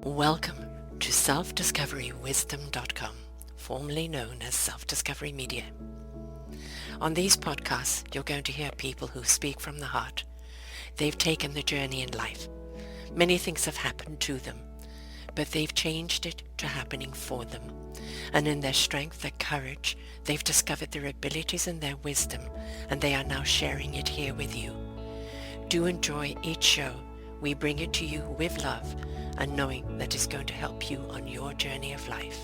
Welcome to self-discoverywisdom.com, formerly known as Self-Discovery Media. On these podcasts, you're going to hear people who speak from the heart. They've taken the journey in life. Many things have happened to them, but they've changed it to happening for them. And in their strength, their courage, they've discovered their abilities and their wisdom, and they are now sharing it here with you. Do enjoy each show. We bring it to you with love and knowing that it's going to help you on your journey of life.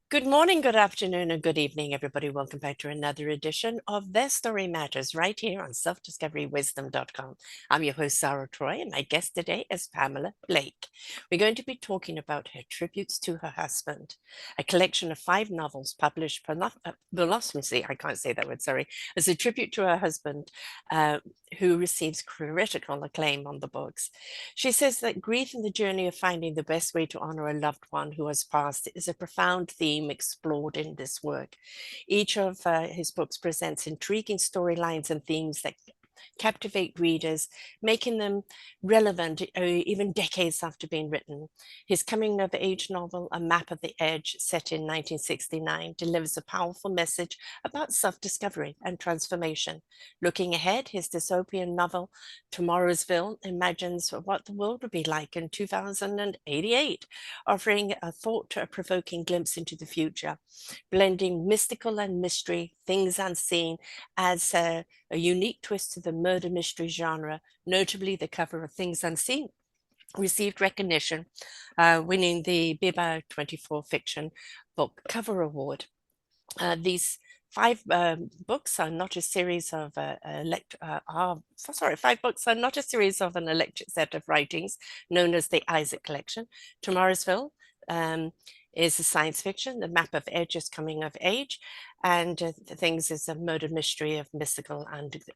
Good morning, good afternoon, and good evening, everybody. Welcome back to another edition of Their Story Matters right here on self-discoverywisdom.com. I'm your host, Sarah Troy, and my guest today is Pamela Blake. We're going to be talking about her tributes to her husband, a collection of 5 novels published posthumously, I can't say that word, sorry, as a tribute to her husband, who receives critical acclaim on the books. She says that grief and the journey of finding the best way to honor a loved one who has passed is a profound theme explored in this work. Each of his books presents intriguing storylines and themes that captivate readers, making them relevant even decades after being written. His coming-of-age novel, A Map of the Edge, set in 1969, delivers a powerful message about self-discovery and transformation. Looking ahead, his dystopian novel, Tomorrowville, imagines what the world would be like in 2088, offering a thought-provoking glimpse into the future. Blending mystical and mystery, things unseen, adds a unique twist to the murder mystery genre. Notably, the cover of Things Unseen received recognition, winning the BIBA 24 Fiction Book Cover Award. These 5 books are not a series of 5 books are not a series of an electric set of writings known as the Isaac Collection. Tomorrowville is a science fiction. The Map of Edge is coming of age, and Things is a murder mystery of mystical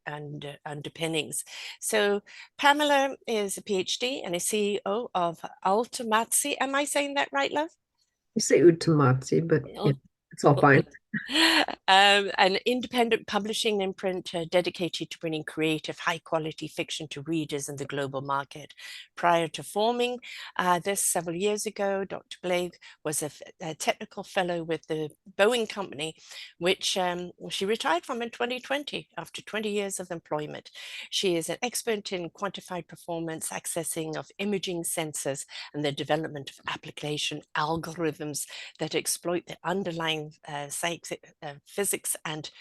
and underpinnings. So Pamela is a PhD and a CEO of Ultimatsi. Am I saying that right, love? You say Ultimatsi, but yeah, it's all fine. An independent publishing imprint dedicated to bringing creative, high-quality fiction to readers in the global market. Prior to forming this several years ago, Dr. Blake was a technical fellow with the Boeing Company, which she retired from in 2020 after 20 years of employment. She is an expert in quantified performance, accessing of imaging sensors, and the development of application algorithms that exploit the underlying physics and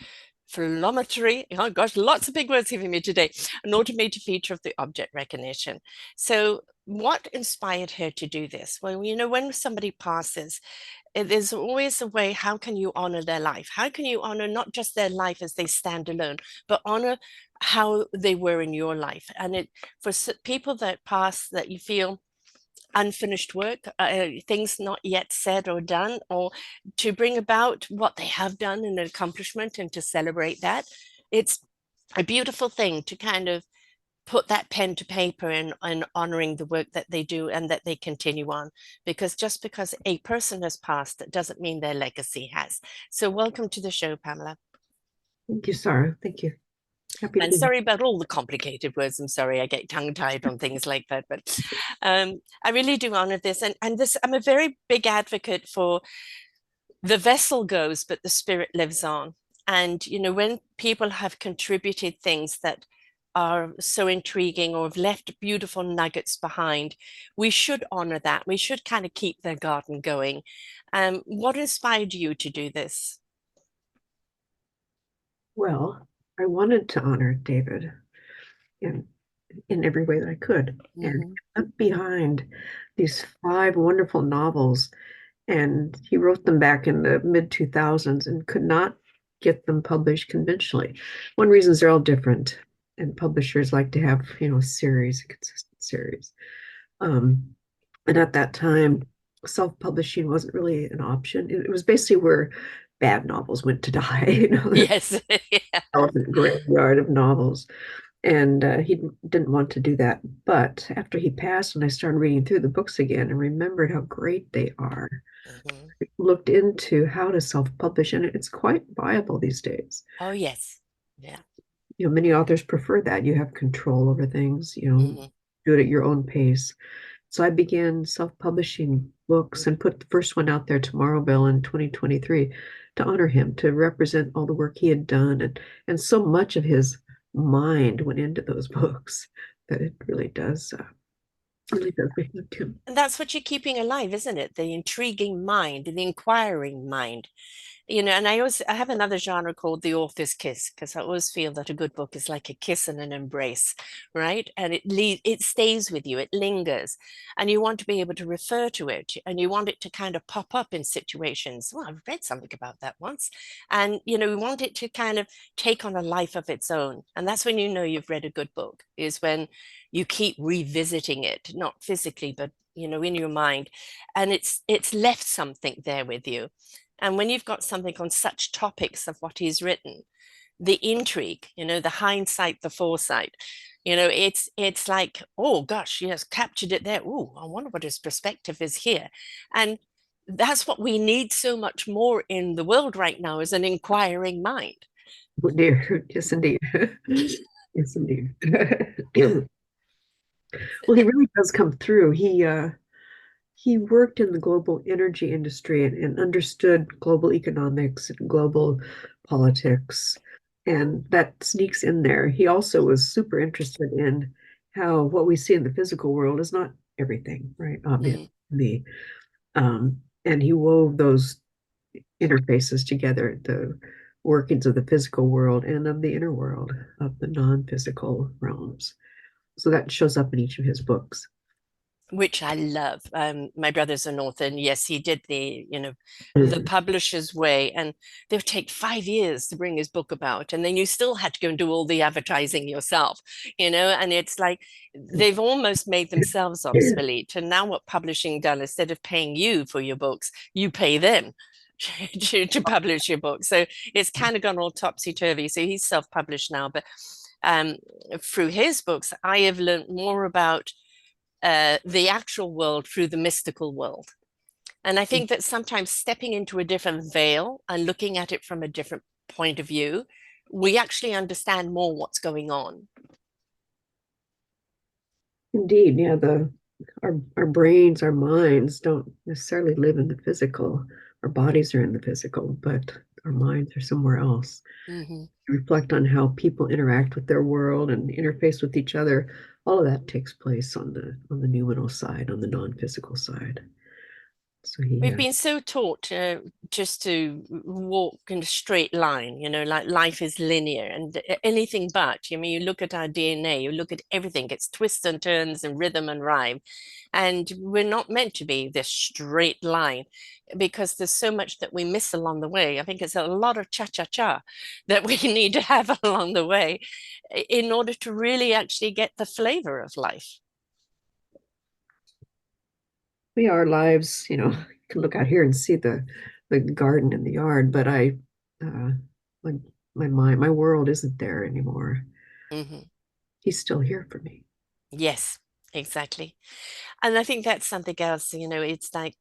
philometry. Oh gosh, lots of big words giving me today. An automated feature of the object recognition. So what inspired her to do this? Well, you know, when somebody passes, there's always a way, how can you honor their life? How can you honor not just their life as they stand alone, but honor how they were in your life? And for people that pass, that you feel unfinished work, things not yet said or done, or to bring about what they have done in an accomplishment and to celebrate that. It's a beautiful thing to kind of put that pen to paper and honoring the work that they do and that they continue on, because just because a person has passed, that doesn't mean their legacy has. So welcome to the show, Pamela. Thank you, Sarah. Thank you. Happy to And be here. sorry about all the complicated words. I'm sorry, I get tongue-tied on things like that. But I really do honor this. And this, I'm a very big advocate for the vessel goes, but the spirit lives on. And, you know, when people have contributed things that are so intriguing or have left beautiful nuggets behind, we should honor that. We should kind of keep their garden going. What inspired you to do this? Well, I wanted to honor David in in every way that I could, and Mhm. he left behind these 5 wonderful novels, and he wrote them back in the mid 2000s and could not get them published conventionally. One reason is they're all different, and publishers like to have, a series, a consistent series. Um, and at that time, self-publishing wasn't really an option. It was basically where bad novels went to die, the Yes. Yeah. elephant graveyard of novels. And he didn't want to do that. But after he passed, and I started reading through the books again and remembered how great they are, Mhm. I looked into how to self-publish, and it's quite viable these days. Oh, yes. Yeah. Many authors prefer that. You have control over things, Mhm. do it at your own pace. So I began self-publishing books and put the first one out there, Tomorrowville, in 2023, to honor him, to represent all the work he had done. And so much of his mind went into those books that it really does reflect him. And that's what you're keeping alive, isn't it? The intriguing mind, the inquiring mind. And I have another genre called the author's kiss, because I always feel that a good book is like a kiss and an embrace, right? And it stays with you, it lingers, and you want to be able to refer to it, and you want it to kind of pop up in situations. Well, I've read something about that once, and we want it to kind of take on a life of its own, and that's when you know you've read a good book, is when you keep revisiting it, not physically, but in your mind, and it's left something there with you. And when you've got something on such topics of what he's written, the intrigue, the hindsight, the foresight, it's like, oh gosh, he has captured it there. Oh, I wonder what his perspective is here. And that's what we need so much more in the world right now, is an inquiring mind. Oh dear, yes indeed. Yes indeed. Well, he really does come through. He worked in the global energy industry and understood global economics and global politics, and that sneaks in there. He also was super interested in how what we see in the physical world is not everything, right? Obvious Mm. to me. And he wove those interfaces together, the workings of the physical world and of the inner world, of the non-physical realms. So that shows up in each of his books. Which I love. My brother's an author, and yes, he did the Mm. publisher's way, and they would take 5 years to bring his book about, and then you still had to go and do all the advertising yourself, and it's like they've almost made themselves obsolete. And now what publishing done, instead of paying you for your books, you pay them to publish your book. So it's kind of gone all topsy-turvy. So he's self-published now, but um, through his books, I have learned more about the actual world through the mystical world. And I think that sometimes stepping into a different veil and looking at it from a different point of view, we actually understand more what's going on. Indeed, yeah, our brains, our minds don't necessarily live in the physical. Our bodies are in the physical, but our minds are somewhere else. Mm-hmm. Reflect on how people interact with their world and interface with each other. All of that takes place on the numinal side, on the non-physical side. So he We've been so taught just to walk in a straight line, like life is linear and anything but. I mean, you look at our DNA, you look at everything, it's twists and turns and rhythm and rhyme. And we're not meant to be this straight line, because there's so much that we miss along the way. I think it's a lot of cha-cha-cha that we need to have along the way in order to really actually get the flavor of life. we our lives, you can look out here and see the garden and the yard, but uh my my mind, my world isn't there anymore. Hmm. He's still here for me. Yes, exactly. And I think that's something else, it's like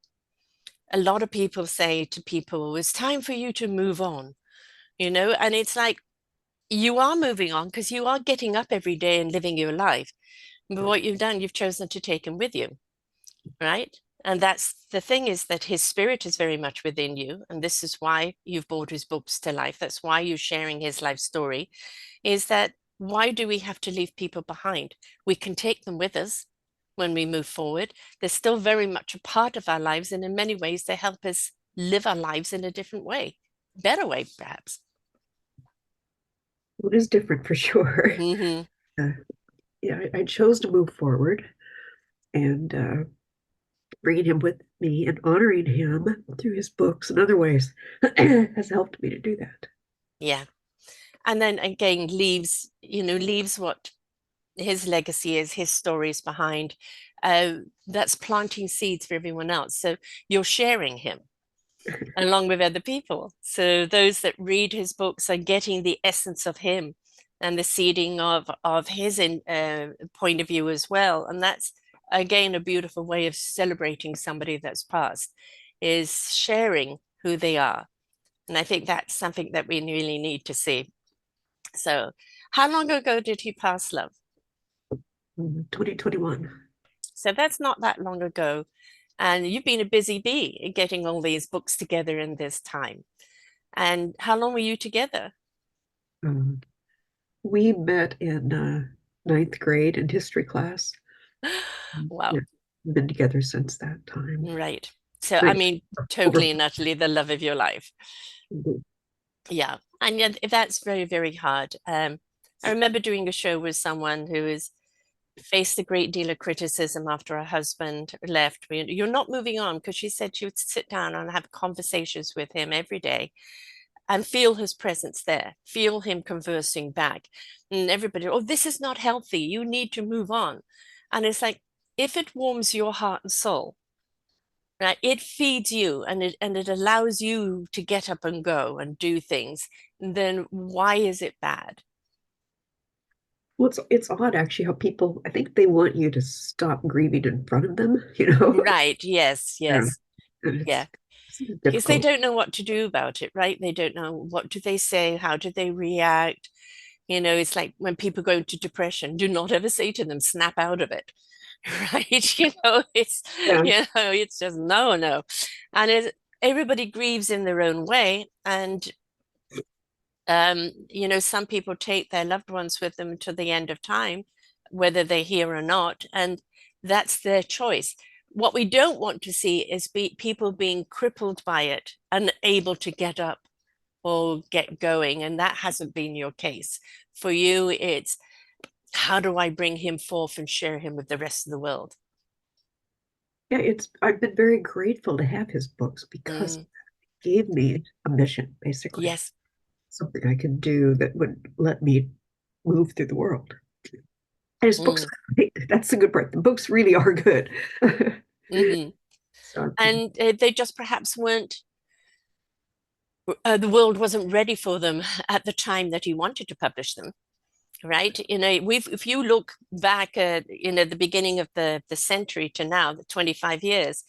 a lot of people say to people, it's time for you to move on, and it's like you are moving on because you are getting up every day and living your life. But what you've done, you've chosen to take him with you, right? And that's the thing, is that his spirit is very much within you. And this is why you've brought his books to life. That's why you're sharing his life story, is that why do we have to leave people behind? We can take them with us when we move forward. They're still very much a part of our lives. And in many ways, they help us live our lives in a different way, better way, perhaps. It is different for sure. Hmm. Uh, yeah, I chose to move forward, and bringing him with me and honoring him through his books and other ways has helped me to do that. Yeah. And then again, leaves what his legacy is, his stories behind. That's planting seeds for everyone else. So you're sharing him along with other people. So those that read his books are getting the essence of him and the seeding of his point of view as well. And that's again a beautiful way of celebrating somebody that's passed, is sharing who they are. And I think that's something that we really need to see. So, how long ago did he pass, love? 2021. So that's not that long ago. And you've been a busy bee getting all these books together in this time. And how long were you together? Um, we met in ninth grade in history class. Wow. Yeah, been together since that time. Right. So, I Nice. mean, Over. totally and utterly the love of your life. Yeah. And yet that's very, very hard. I remember doing a show with someone who has faced a great deal of criticism after her husband left. You're not moving on because she said she would sit down and have conversations with him every day and feel his presence there, feel him conversing back. And everybody, oh, this is not healthy. You need to move on. And it's like, if it warms your heart and soul, right, it feeds you and it allows you to get up and go and do things, then why is it bad? Well, it's odd actually how people, I think they want you to stop grieving in front of them, you know? Right. Yes. Yeah. Yes. And Yeah. it's Because they difficult. don't know what to do about it, right? They don't know what do they say, how do they react. You know, it's like when people go into depression, do not ever say to them, snap out of it. Right? Yeah. It's just no, no. And everybody grieves in their own way. And some people take their loved ones with them to the end of time, whether they're here or not, and that's their choice. What we don't want to see is people being crippled by it, unable to get up or get going, and that hasn't been your case. For you, it's how do I bring him forth and share him with the rest of the world? Yeah, I've been very grateful to have his books because Mm, it gave me a mission, basically. yes. Something I could do that would let me move through the world. And his books, Mm, that's the good part. The books really are good. hmm. So, And they just perhaps weren't, the world wasn't ready for them at the time that he wanted to publish them, right? If you look back at, the beginning of the century to now, the 25 years,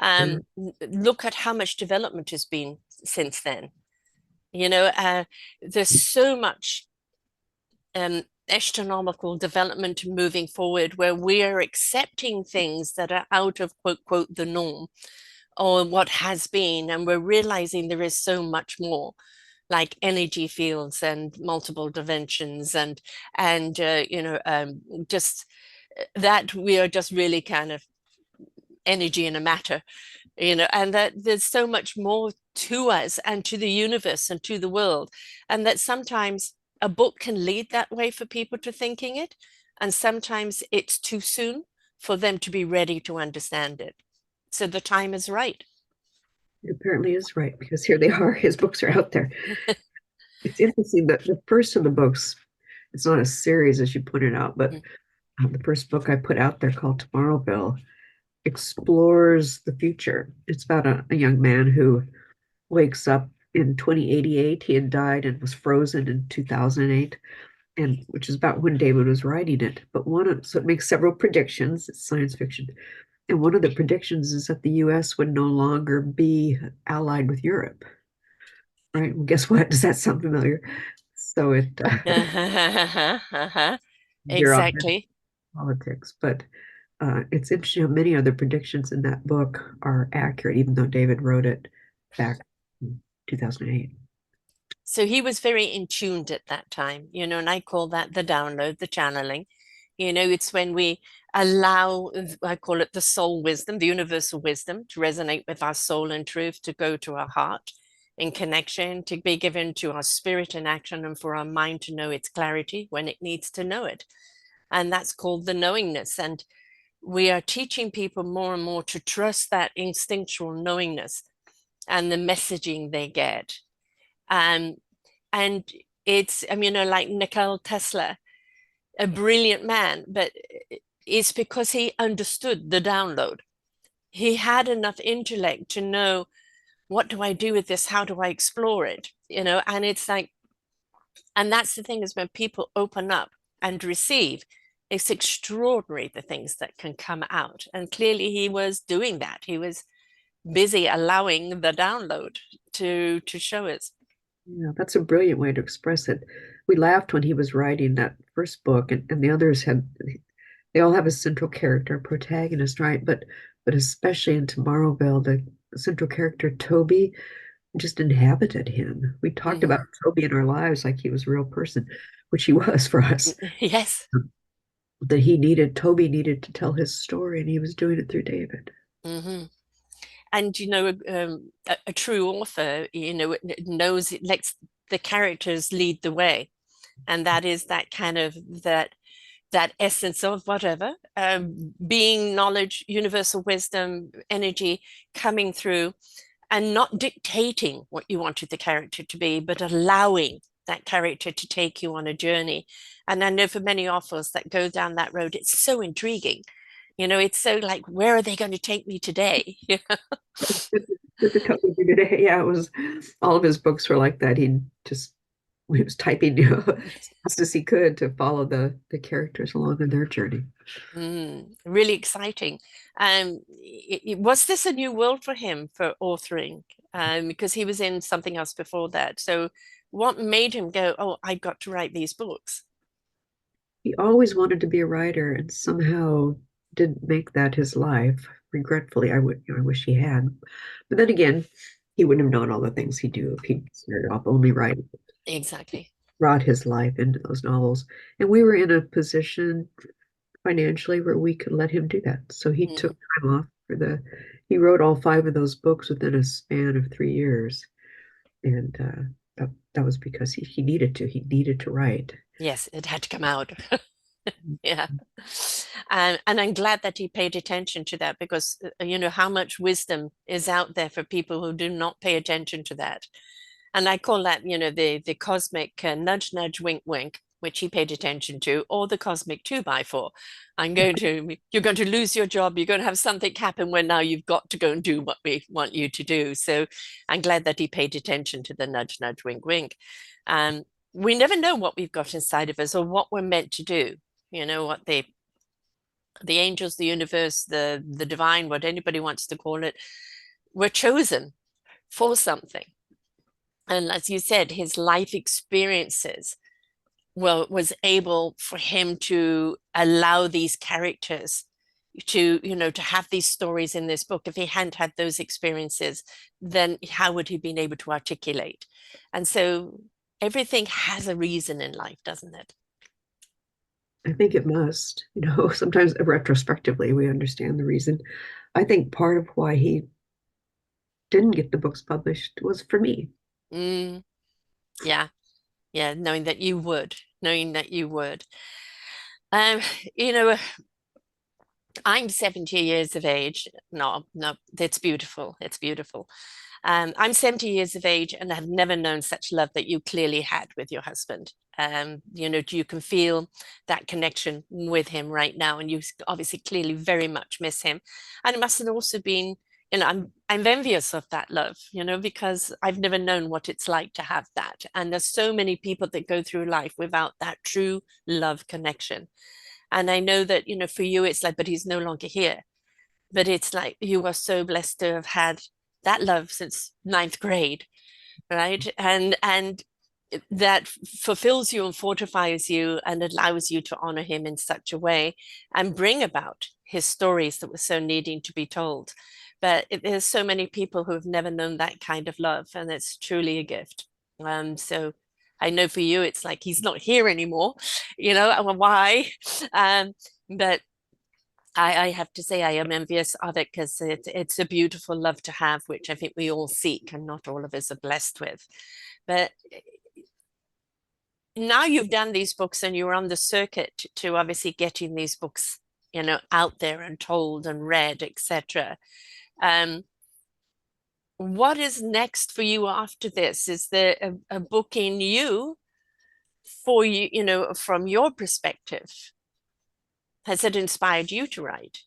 yeah, look at how much development has been since then. There's so much astronomical development moving forward where we're accepting things that are out of quote, quote, the norm or what has been, and we're realizing there is so much more like energy fields and multiple dimensions and just that we are just really kind of energy and a matter, and that there's so much more to us and to the universe and to the world, and that sometimes a book can lead that way for people to thinking it, and sometimes it's too soon for them to be ready to understand it. So the time is right. it apparently is right because here they are. His books are out there. It's interesting that the first of the books, it's not a series as you pointed out, but the first book I put out there called Tomorrowville explores the future. It's about a young man who wakes up in 2088. He had died and was frozen in 2008, and which is about when David was writing it. But so it makes several predictions. It's science fiction. And one of the predictions is that the US would no longer be allied with Europe, right? Well, guess what? Does that sound familiar? So it Uh-huh, uh-huh. veer off into Exactly. politics, but it's interesting how many other predictions in that book are accurate, even though David wrote it back in 2008. So he was very in tuned at that time, and I call that the download, the channeling. It's when we allow, I call it the soul wisdom, the universal wisdom to resonate with our soul and truth, to go to our heart in connection, to be given to our spirit in action, and for our mind to know its clarity when it needs to know it. And that's called the knowingness. And we are teaching people more and more to trust that instinctual knowingness and the messaging they get. Um, and it's, like Nikola Tesla, a brilliant man, but it's because he understood the download. He had enough intellect to know, what do I do with this? How do I explore it? And it's like, and that's the thing, is when people open up and receive, it's extraordinary the things that can come out. And clearly he was doing that. He was busy allowing the download to show us. Yeah, that's a brilliant way to express it. We laughed when he was writing that first book, and the others had they all have a central character, protagonist, right? But especially in Tomorrowville, the central character Toby just inhabited him. We talked about Hmm. Toby in our lives like he was a real person, which he was for us. Yes. That Toby needed to tell his story, and he was doing it through David. Hmm. And a true author, knows it lets the characters lead the way, and that is that kind of that essence of whatever, being knowledge, universal wisdom, energy coming through, and not dictating what you wanted the character to be, but allowing that character to take you on a journey. And I know for many authors that go down that road, it's so intriguing. It's so like, where are they going to take me today? With the Toby today, yeah, it was all of his books were like that. He was typing as fast as he could to follow the characters along on their journey. Really exciting. Was this a new world for him for authoring? Because he was in something else before that. So, what made him go, "Oh, I've got to write these books"? He always wanted to be a writer and somehow didn't make that his life. Regretfully, I wish he had. But then again, he wouldn't have known all the things he do if he started off only writing. Exactly. Brought his life into those novels. And we were in a position financially where we could let him do that. So he took Mhm. time off he wrote all five of those books within a span of 3 years. And that was because he needed to write. Yes, it had to come out. Yeah. And I'm glad that he paid attention to that because, how much wisdom is out there for people who do not pay attention to that. And I call that, the cosmic nudge, nudge, wink, wink, which he paid attention to, or the cosmic two by four. You're going to lose your job. You're going to have something happen where now you've got to go and do what we want you to do. So I'm glad that he paid attention to the nudge, nudge, wink, wink. Um, we never know what we've got inside of us or what we're meant to do. What the angels, the universe, the divine, what anybody wants to call it, were chosen for something. And as you said, his life experiences, well, was able for him to allow these characters to have these stories in this book. If he hadn't had those experiences, then how would he been able to articulate? And so everything has a reason in life, doesn't it? I think it must. Sometimes retrospectively we understand the reason. I think part of why he didn't get the books published was for me. Mm, yeah, yeah, knowing that you would. Um, you know, I'm 70 years of age. No, no, it's beautiful. It's beautiful. I'm 70 years of age and have never known such love that you clearly had with your husband. You can feel that connection with him right now, and you obviously clearly very much miss him. And it must have also been, I'm envious of that love, because I've never known what it's like to have that. And there's so many people that go through life without that true love connection. And I know that, for you, it's like, but he's no longer here. But it's like you are so blessed to have had that love since ninth grade, right? And that fulfills you and fortifies you and allows you to honor him in such a way and bring about his stories that were so needing to be told. But there's so many people who have never known that kind of love, and it's truly a gift. So I know for you, it's like he's not here anymore, why? Um, but I have to say I am envious of it because it's a beautiful love to have, which I think we all seek, and not all of us are blessed with. But now you've done these books and you're on the circuit to obviously getting these books, out there and told and read, etc. Um, what is next for you after this? Is there a book in you for you, from your perspective? Has it inspired you to write?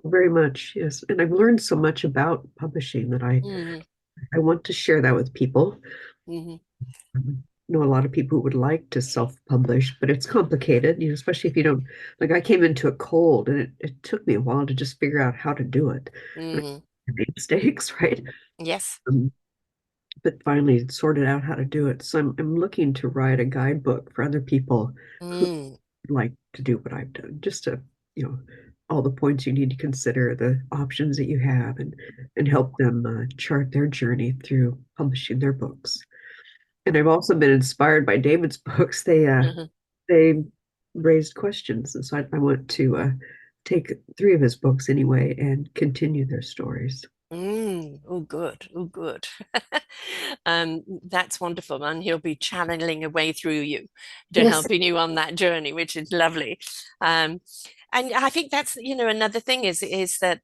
Very much, yes. And I've learned so much about publishing that Mm-hmm. I want to share that with people. Mm-hmm. I know a lot of people who would like to self-publish, but it's complicated, especially if you don't, like I came into it cold and it took me a while to just figure out how to do it. And Mm-hmm. I made mistakes, right? Yes. Um, but finally sorted out how to do it. So I'm looking to write a guidebook for other people who Mm. like to do what I've done, just to you know, all the points you need to consider, the options that you have, and help them chart their journey through publishing their books. And I've also been inspired by David's books. Mhm. They raised questions, and so I want to take three of his books anyway and continue their stories. Oh, good. Oh, good. That's wonderful. And he'll be channeling away through you to Yes. helping you on that journey, which is lovely. Um, and I think that's, another thing is that,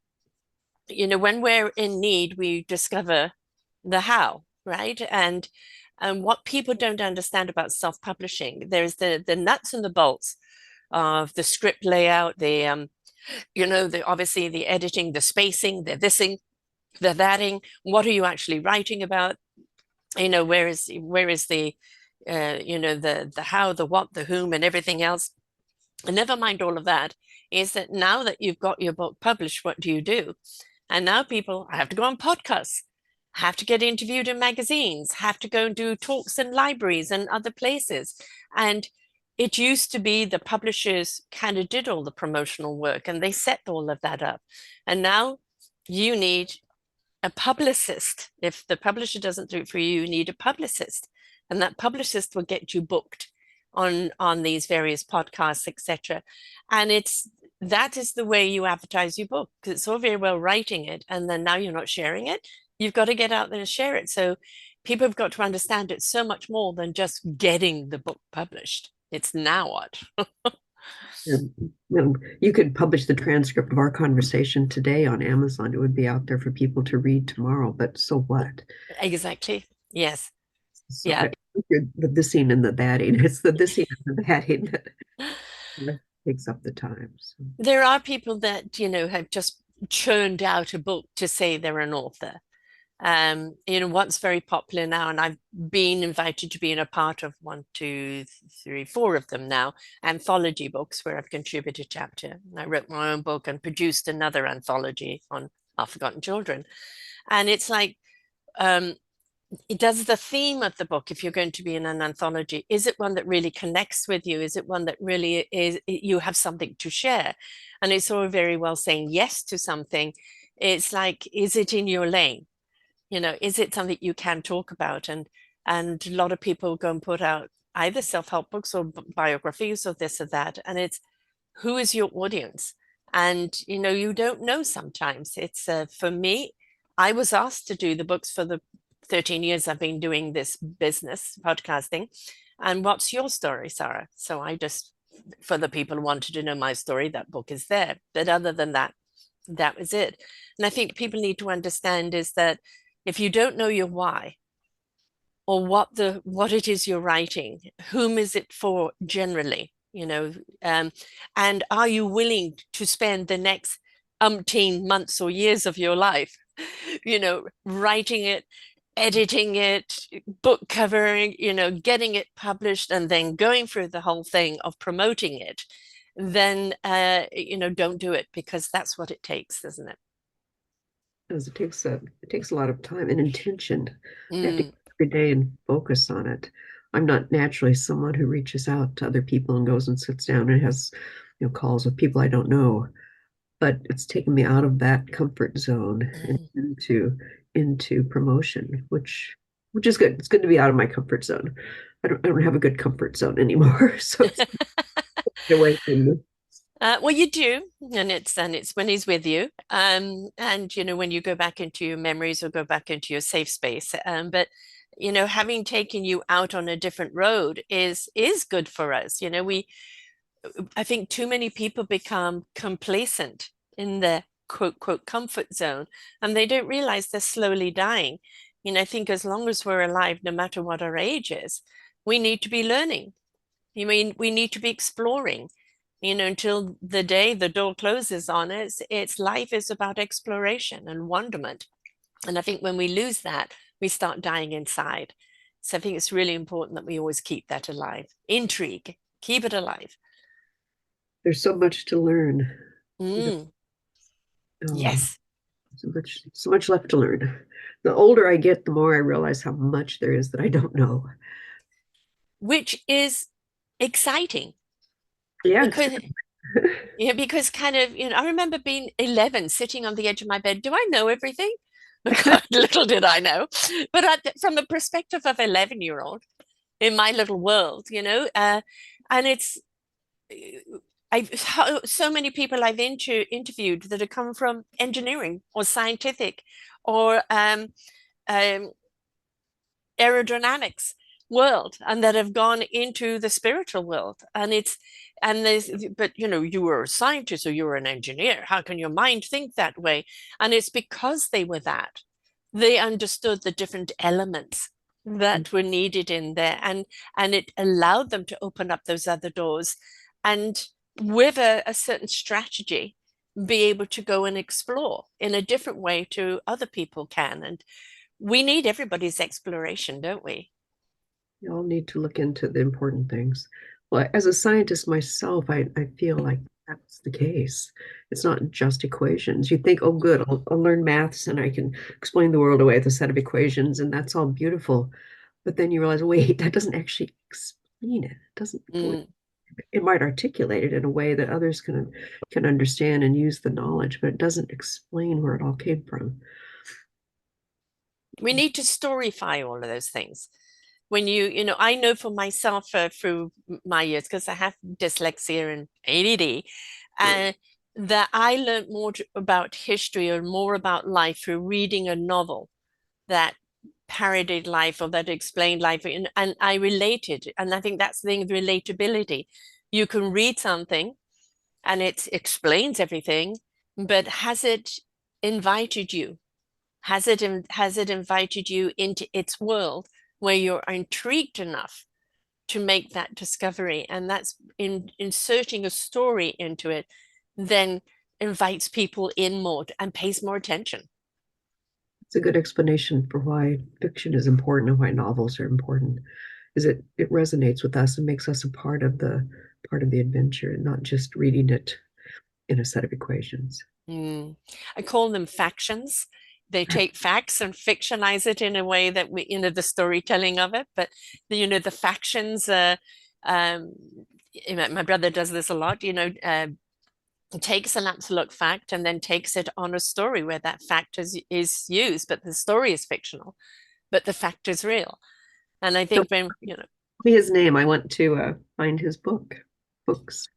when we're in need, we discover the how, right? And what people don't understand about self-publishing, there's the nuts and the bolts of the script layout, the obviously the editing, the spacing, the thising, the thatting. What are you actually writing about? Where is the the how, the what, the whom, and everything else. And never mind all of that. Is that now that you've got your book published, what do you do? And now people have to go on podcasts, have to get interviewed in magazines, have to go and do talks in libraries and other places. And it used to be the publishers kind of did all the promotional work and they set all of that up. And now you need a publicist. If the publisher doesn't do it for you, you need a publicist. And that publicist will get you booked on these various podcasts, etc. And that is the way you advertise your book, because it's all very well writing it and then now you're not sharing it. You've got to get out there and share it. So people have got to understand it's so much more than just getting the book published. It's now what. And, you could publish the transcript of our conversation today on Amazon. It would be out there for people to read tomorrow, but so what? Exactly. Yes. So Yeah. the thising and the thatting. It's the thising and the thatting that takes up the time. So. There are people that, have just churned out a book to say they're an author. What's very popular now, and I've been invited to be in a part of one, two, three, four of them now, anthology books where I've contributed a chapter. I wrote my own book and produced another anthology on our forgotten children. And it's like, does the theme of the book, if you're going to be in an anthology, is it one that really connects with you? Is it one that really is, you have something to share? And it's all very well saying yes to something. It's like, is it in your lane? Is it something you can talk about? And a lot of people go and put out either self-help books or biographies or this or that. And it's, who is your audience? And you don't know sometimes. It's for me, I was asked to do the books for the 13 years I've been doing this business podcasting. And what's your story, Sarah? So I just, for the people who wanted to know my story, that book is there. But other than that, that was it. And I think people need to understand is that if you don't know your why or what it is you're writing, whom is it for generally, and are you willing to spend the next umpteen months or years of your life, writing it, editing it, book covering, getting it published, and then going through the whole thing of promoting it, then don't do it because that's what it takes, doesn't it? Because it takes a lot of time and intention. I have to Mm, every day and focus on it. I'm not naturally someone who reaches out to other people and goes and sits down and has, calls with people I don't know. But it's taken me out of that comfort zone and mm. into promotion, which is good. It's good to be out of my comfort zone. I don't have a good comfort zone anymore, so it's away from me. Well, you do, and it's when he's with you, and when you go back into your memories or go back into your safe space. But having taken you out on a different road is good for us. I think too many people become complacent in their quote quote comfort zone, and they don't realize they're slowly dying. I think as long as we're alive, no matter what our age is, we need to be learning. We need to be exploring, until the day the door closes on us. It's life is about exploration and wonderment. And I think when we lose that, we start dying inside. So I think it's really important that we always keep that alive. Intrigue, keep it alive. There's so much to learn. Mm, Oh, yes, so much left to learn. The older I get, the more I realize how much there is that I don't know. which is exciting Yeah, it's because good. Yeah, because kind of, I remember being 11, sitting on the edge of my bed. Do I know everything? God, little did I know. But from the perspective of 11-year-old in my little world, and it's, I've so many people I've interviewed that have come from engineering or scientific or um, aerodynamics world and that have gone into the spiritual world. And there's, but you were a scientist or you were an engineer, how can your mind think that way? And it's because they were that they understood the different elements that were needed in there, and it allowed them to open up those other doors, and with a certain strategy be able to go and explore in a different way to other people can. And we need everybody's exploration, don't we? You all need to look into the important things. Well, as a scientist myself, I feel like that's the case. It's not just equations. You think, oh, good, I'll learn maths and I can explain the world away with a set of equations, and that's all beautiful. But then you realize, wait, that doesn't actually explain it. It doesn't fully, Mm. it might articulate it in a way that others can understand and use the knowledge, but it doesn't explain where it all came from. We need to storyfy all of those things. When I know for myself through my years, because I have dyslexia and ADD, Right. uh, that I learned more about history or more about life through reading a novel that parodied life or that explained life. And I related. And I think that's the thing, relatability. You can read something and it explains everything, but has it invited you? Has it invited you into its world where you're intrigued enough to make that discovery? And that's in inserting a story into it, then invites people in more and pays more attention. It's a good explanation for why fiction is important and why novels are important. Is it resonates with us and makes us a part of the adventure, and not just reading it in a set of equations. Mm. I call them factions. They take facts and fictionize it in a way that the storytelling of it. But the factions. Um, my brother does this a lot. Takes an absolute fact and then takes it on a story where that fact is used, but the story is fictional, but the fact is real. And I Tell think when me his name. I want to find his books.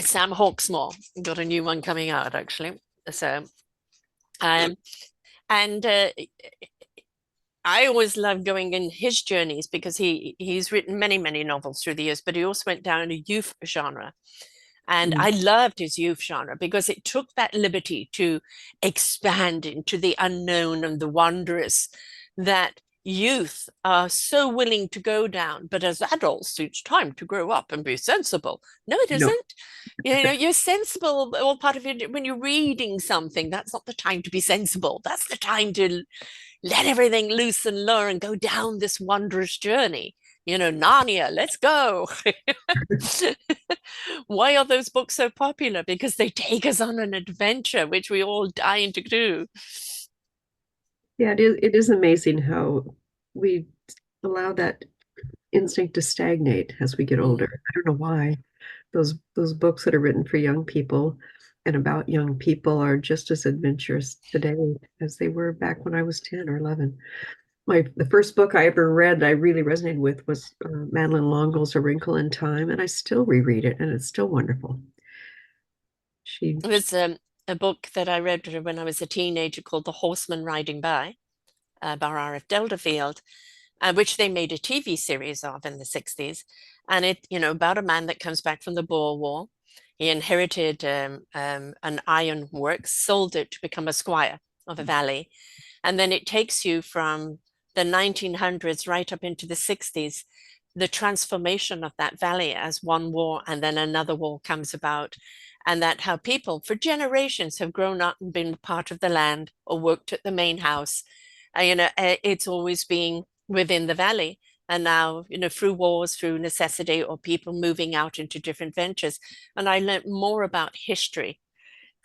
Sam Hawksmore got a new one coming out actually. So um, and I always love going in his journeys because he's written many novels through the years, but he also went down a youth genre. And Mm. I loved his youth genre because it took that liberty to expand into the unknown and the wondrous that youth are so willing to go down. But as adults, it's time to grow up and be sensible. No, it No, isn't. You're sensible all part of it when you're reading something. That's not the time to be sensible. That's the time to let everything loose and learn, go down this wondrous journey. Narnia, let's go. Why are those books so popular? Because they take us on an adventure, which we all dying to do. yeah, it is amazing how we allow that instinct to stagnate as we get older. Mm. I don't know why. Those books that are written for young people and about young people are just as adventurous today as they were back when I was 10 or 11. The first book I ever read that I really resonated with was Madeline L'Engle's A Wrinkle in Time, and I still reread it, and it's still wonderful. She, It was a book that I read when I was a teenager called The Horseman Riding by R.F. Delderfield, which they made a TV series of in the 60s. And about a man that comes back from the Boer War. He inherited an iron works, sold it to become a squire of a valley. And then it takes you from the 1900s right up into the 60s, the transformation of that valley as one war and then another war comes about. And that how people for generations have grown up and been part of the land or worked at the main house. It's always been within the valley. And now, through wars, through necessity, or people moving out into different ventures. And I learned more about history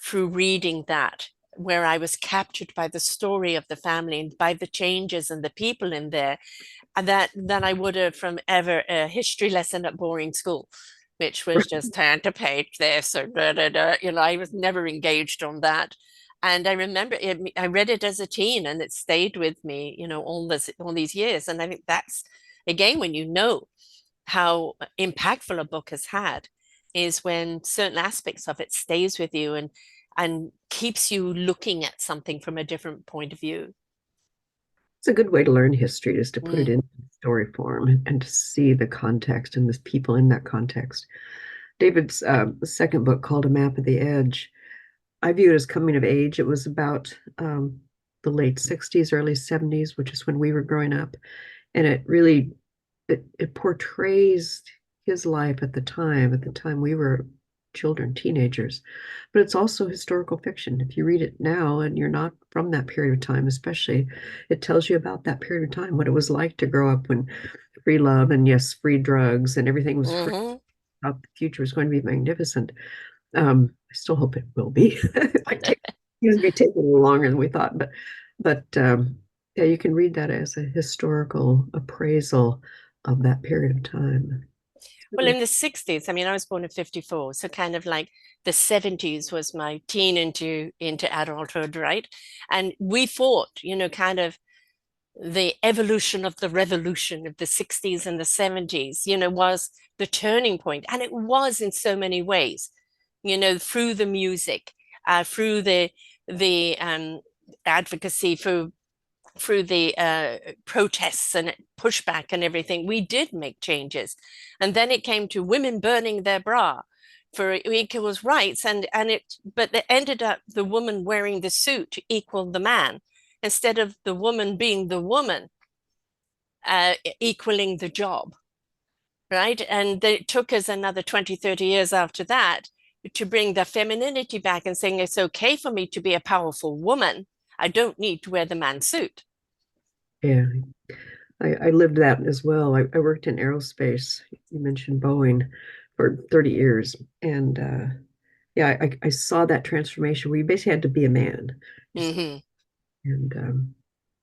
through reading that, where I was captured by the story of the family and by the changes and the people in there, and that than I would have from ever a history lesson at boring school. which was just turn to page this or da, da, da. I was never engaged on that. And I remember I read it as a teen and it stayed with me, all these years. And I think that's again when you know how impactful a book has had is when certain aspects of it stays with you and keeps you looking at something from a different point of view. It's a good way to learn history, is to put it Mm. in story form and to see the context and the people in that context. David's second book, called A Map of the Edge, I view it as coming of age. It was about the late 60s, early 70s, which is when we were growing up. And it really it portrays his life at the time we were children, teenagers. But it's also historical fiction. If you read it now and you're not from that period of time, especially, it tells you about that period of time, what it was like to grow up when free love and, yes, free drugs and everything was free. Hmm. Thought the future was going to be magnificent. I still hope it will be. It might take, seems to be taking a little longer than we thought, but yeah, you can read that as a historical appraisal of that period of time. It's Well, really in the 60s, I mean, I was born in 54, so kind of like the 70s was my teen into adulthood, right? And we fought, kind of the evolution of the revolution of the 60s and the 70s, was the turning point. And it was in so many ways, through the music, through the advocacy through the protests and pushback and everything, we did make changes. And then it came to women burning their bra for equal rights, but it ended up the woman wearing the suit to equal the man instead of the woman being the woman equaling the job, right? And it took us another 20, 30 years after that to bring the femininity back and saying it's okay for me to be a powerful woman. I don't need to wear the man suit. yeah. I lived that as well. I worked in aerospace. You mentioned Boeing for 30 years. And yeah, I saw that transformation where you basically had to be a man. Mm-hmm. And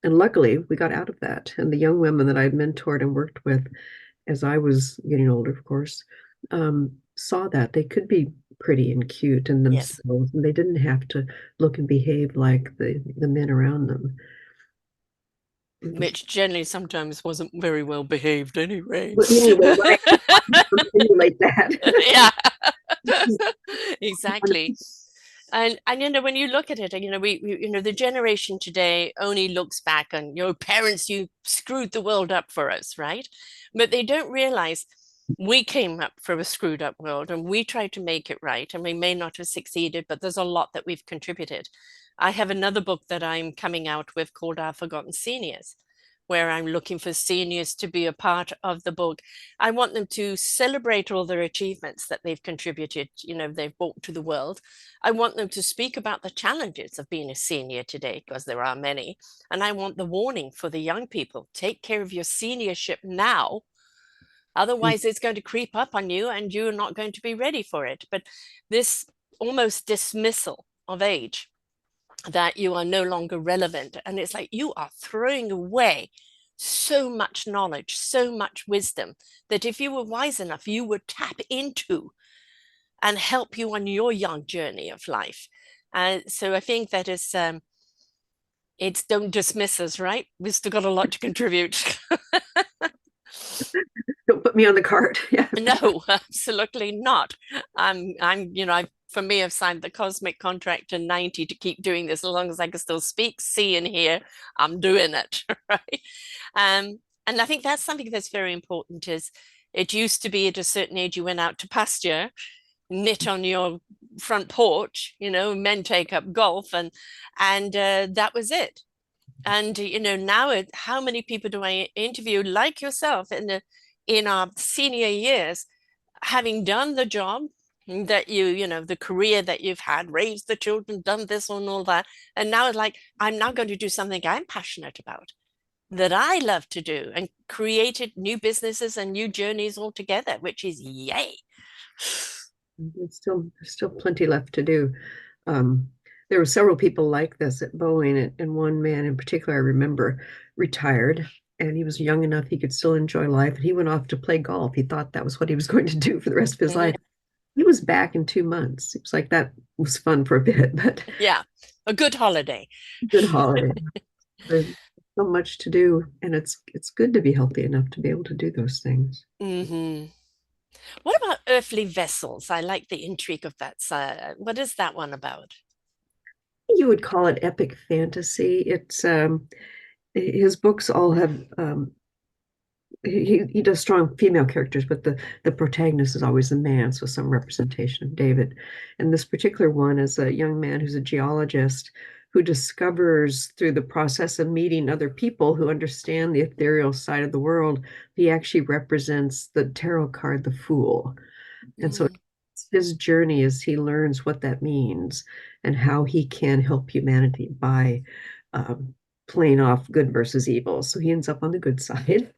and luckily we got out of that. And the young women that I mentored and worked with as I was getting older, of course, saw that they could be pretty and cute in Yes. themselves, and they didn't have to look and behave like the men around them. It was Which generally sometimes wasn't very well behaved anyway. well, anyway, right? Emulate that. Yeah, exactly. And when you look at it, the generation today only looks back on parents, you screwed the world up for us, right? But they don't realize we came up from a screwed up world and we tried to make it right, and we may not have succeeded, but there's a lot that we've contributed. I have another book that I'm coming out with called Our Forgotten Seniors, where I'm looking for seniors to be a part of the book. I want them to celebrate all their achievements that they've contributed, they've brought to the world. I want them to speak about the challenges of being a senior today, because there are many. And I want the warning for the young people: take care of your seniorship now. Otherwise, it's going to creep up on you and you're not going to be ready for it. But this almost dismissal of age, that you are no longer relevant. And it's like you are throwing away so much knowledge, so much wisdom, that if you were wise enough, you would tap into and help you on your young journey of life. So I think that it's don't dismiss us, right? We've still got a lot to contribute. Don't put me on the cart. Yeah. No, absolutely not. For me, I've signed the cosmic contract in 90 to keep doing this as long as I can still speak, see, and hear. I'm doing it, right? And I think that's something that's very important. Is it used to be at a certain age you went out to pasture, knit on your front porch, men take up golf, and that was it. And now how many people do I interview like yourself in our senior years, having done the job that the career that you've had, raised the children, done this and all that, and now it's like I'm now going to do something I'm passionate about, that I love to do, and created new businesses and new journeys altogether, which is yay. There's still plenty left to do. Um, there were several people like this at Boeing, and one man in particular I remember retired, and he was young enough he could still enjoy life. And he went off to play golf. He thought that was what he was going to do for the rest of his life. Mhm. He was back in 2 months. It was like that was fun for a bit, but Yeah, a good holiday. good holiday. There's so much to do, and it's good to be healthy enough to be able to do those things. Hmm. What about earthly vessels? I like the intrigue of that. What is that one about? You would call it epic fantasy. It's his books all have he does strong female characters, but the protagonist is always a man, so some representation of David. And this particular one is a young man who's a geologist who discovers through the process of meeting other people who understand the ethereal side of the world, he actually represents the tarot card, the Fool. And so Mm. his journey is he learns what that means and how he can help humanity by um, playing off good versus evil. So he ends up on the good side.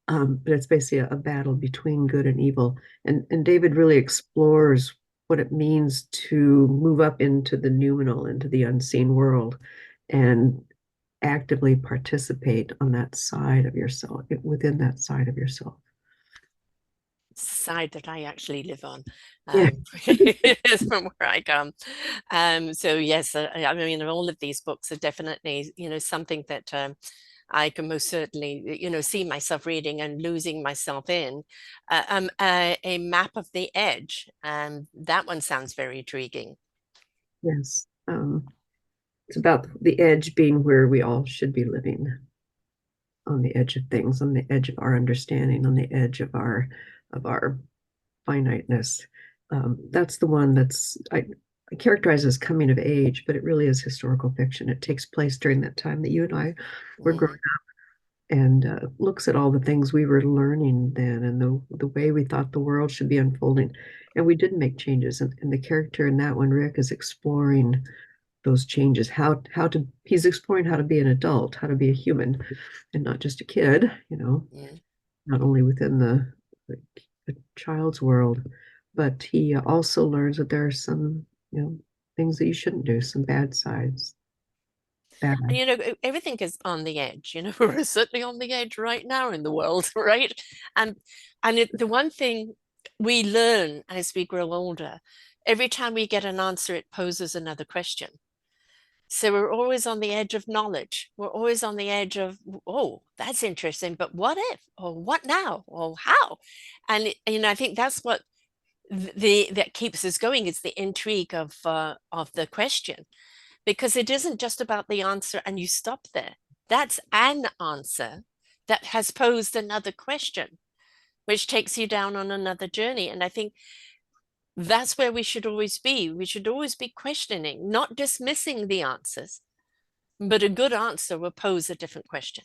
But it's basically a battle between good and evil. And David really explores what it means to move up into the noumenal, into the unseen world, and actively participate on that side of yourself, within that side of yourself. Side that I actually live on, Yeah. from where I come. So yes, I mean, all of these books are definitely, something that I can most certainly, see myself reading and losing myself in. A map of the edge. That one sounds very intriguing. Yes. It's about the edge being where we all should be living, on the edge of things, on the edge of our understanding, on the edge of our finiteness. That's the one I characterize as coming of age, but it really is historical fiction. It takes place during that time that you and I were growing Mhm. and looks at all the things we were learning then and the way we thought the world should be unfolding. And we did make changes. And the character in that one, Rick, is exploring those changes, he's exploring how to be an adult, how to be a human and not just a kid, Mm. not only within the child's world, but he also learns that there are some, things that you shouldn't do, some bad sides. And Bad. everything is on the edge. We're certainly on the edge right now in the world, right? And the one thing we learn as we grow older, every time we get an answer, it poses another question. So we're always on the edge of knowledge. We're always on the edge of, oh, that's interesting, but what if, or what now, or how? And I think that's what that keeps us going is the intrigue of the question, because it isn't just about the answer and you stop there. That's an answer that has posed another question, which takes you down on another journey. And I think that's where we should always be. We should always be questioning, not dismissing the answers, but a good answer will pose a different question.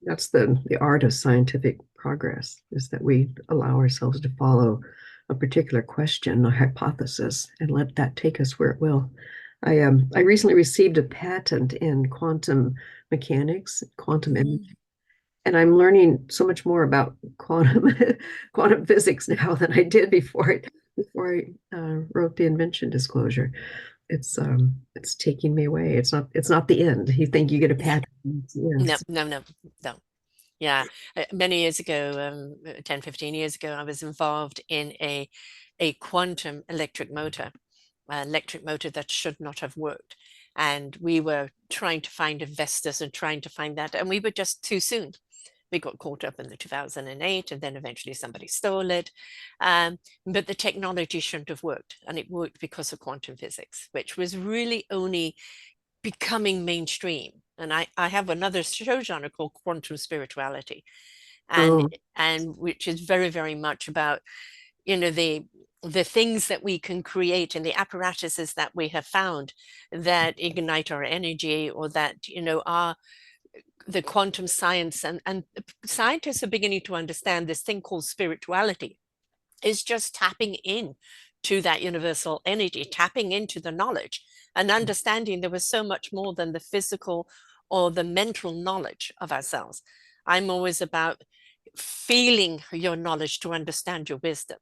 That's the art of scientific progress, is that we allow ourselves to follow a particular question, a hypothesis, and let that take us where it will. I recently received a patent in quantum mechanics, quantum Mm. and I'm learning so much more about quantum quantum physics now than I did before I wrote the invention disclosure. It's taking me away. It's not the end. You think you get a No, patent. no, Yes. no, no, no. Yeah. Many years ago, 10, 15 years ago, I was involved in a quantum electric motor that should not have worked. And we were trying to find investors and trying to find that. And we were just too soon. We got caught up in the 2008 and then eventually somebody stole it. But the technology shouldn't have worked. And it worked because of quantum physics, which was really only becoming mainstream. And I have another show genre called quantum spirituality, and Oh, and which is very, very much about, the things that we can create and the apparatuses that we have found that ignite our energy, or that, are the quantum science, and scientists are beginning to understand this thing called spirituality is just tapping in to that universal energy, tapping into the knowledge and understanding there was so much more than the physical or the mental knowledge of ourselves. I'm always about feeling your knowledge to understand your wisdom,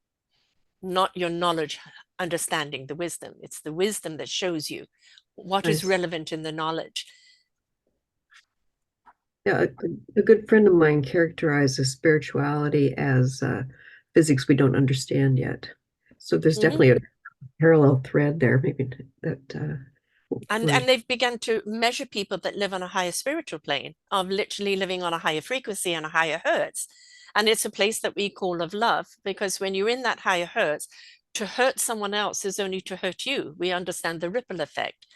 not your knowledge understanding the wisdom. It's the wisdom that shows you what is nice. relevant in the knowledge. Yeah, a good friend of mine characterizes spirituality as physics we don't understand yet. So there's Mhm. definitely a parallel thread there, maybe that we're And they've begun to measure people that live on a higher spiritual plane of literally living on a higher frequency and a higher hertz. And it's a place that we call of love, because when you're in that higher hertz, to hurt someone else is only to hurt you. We understand the ripple effect.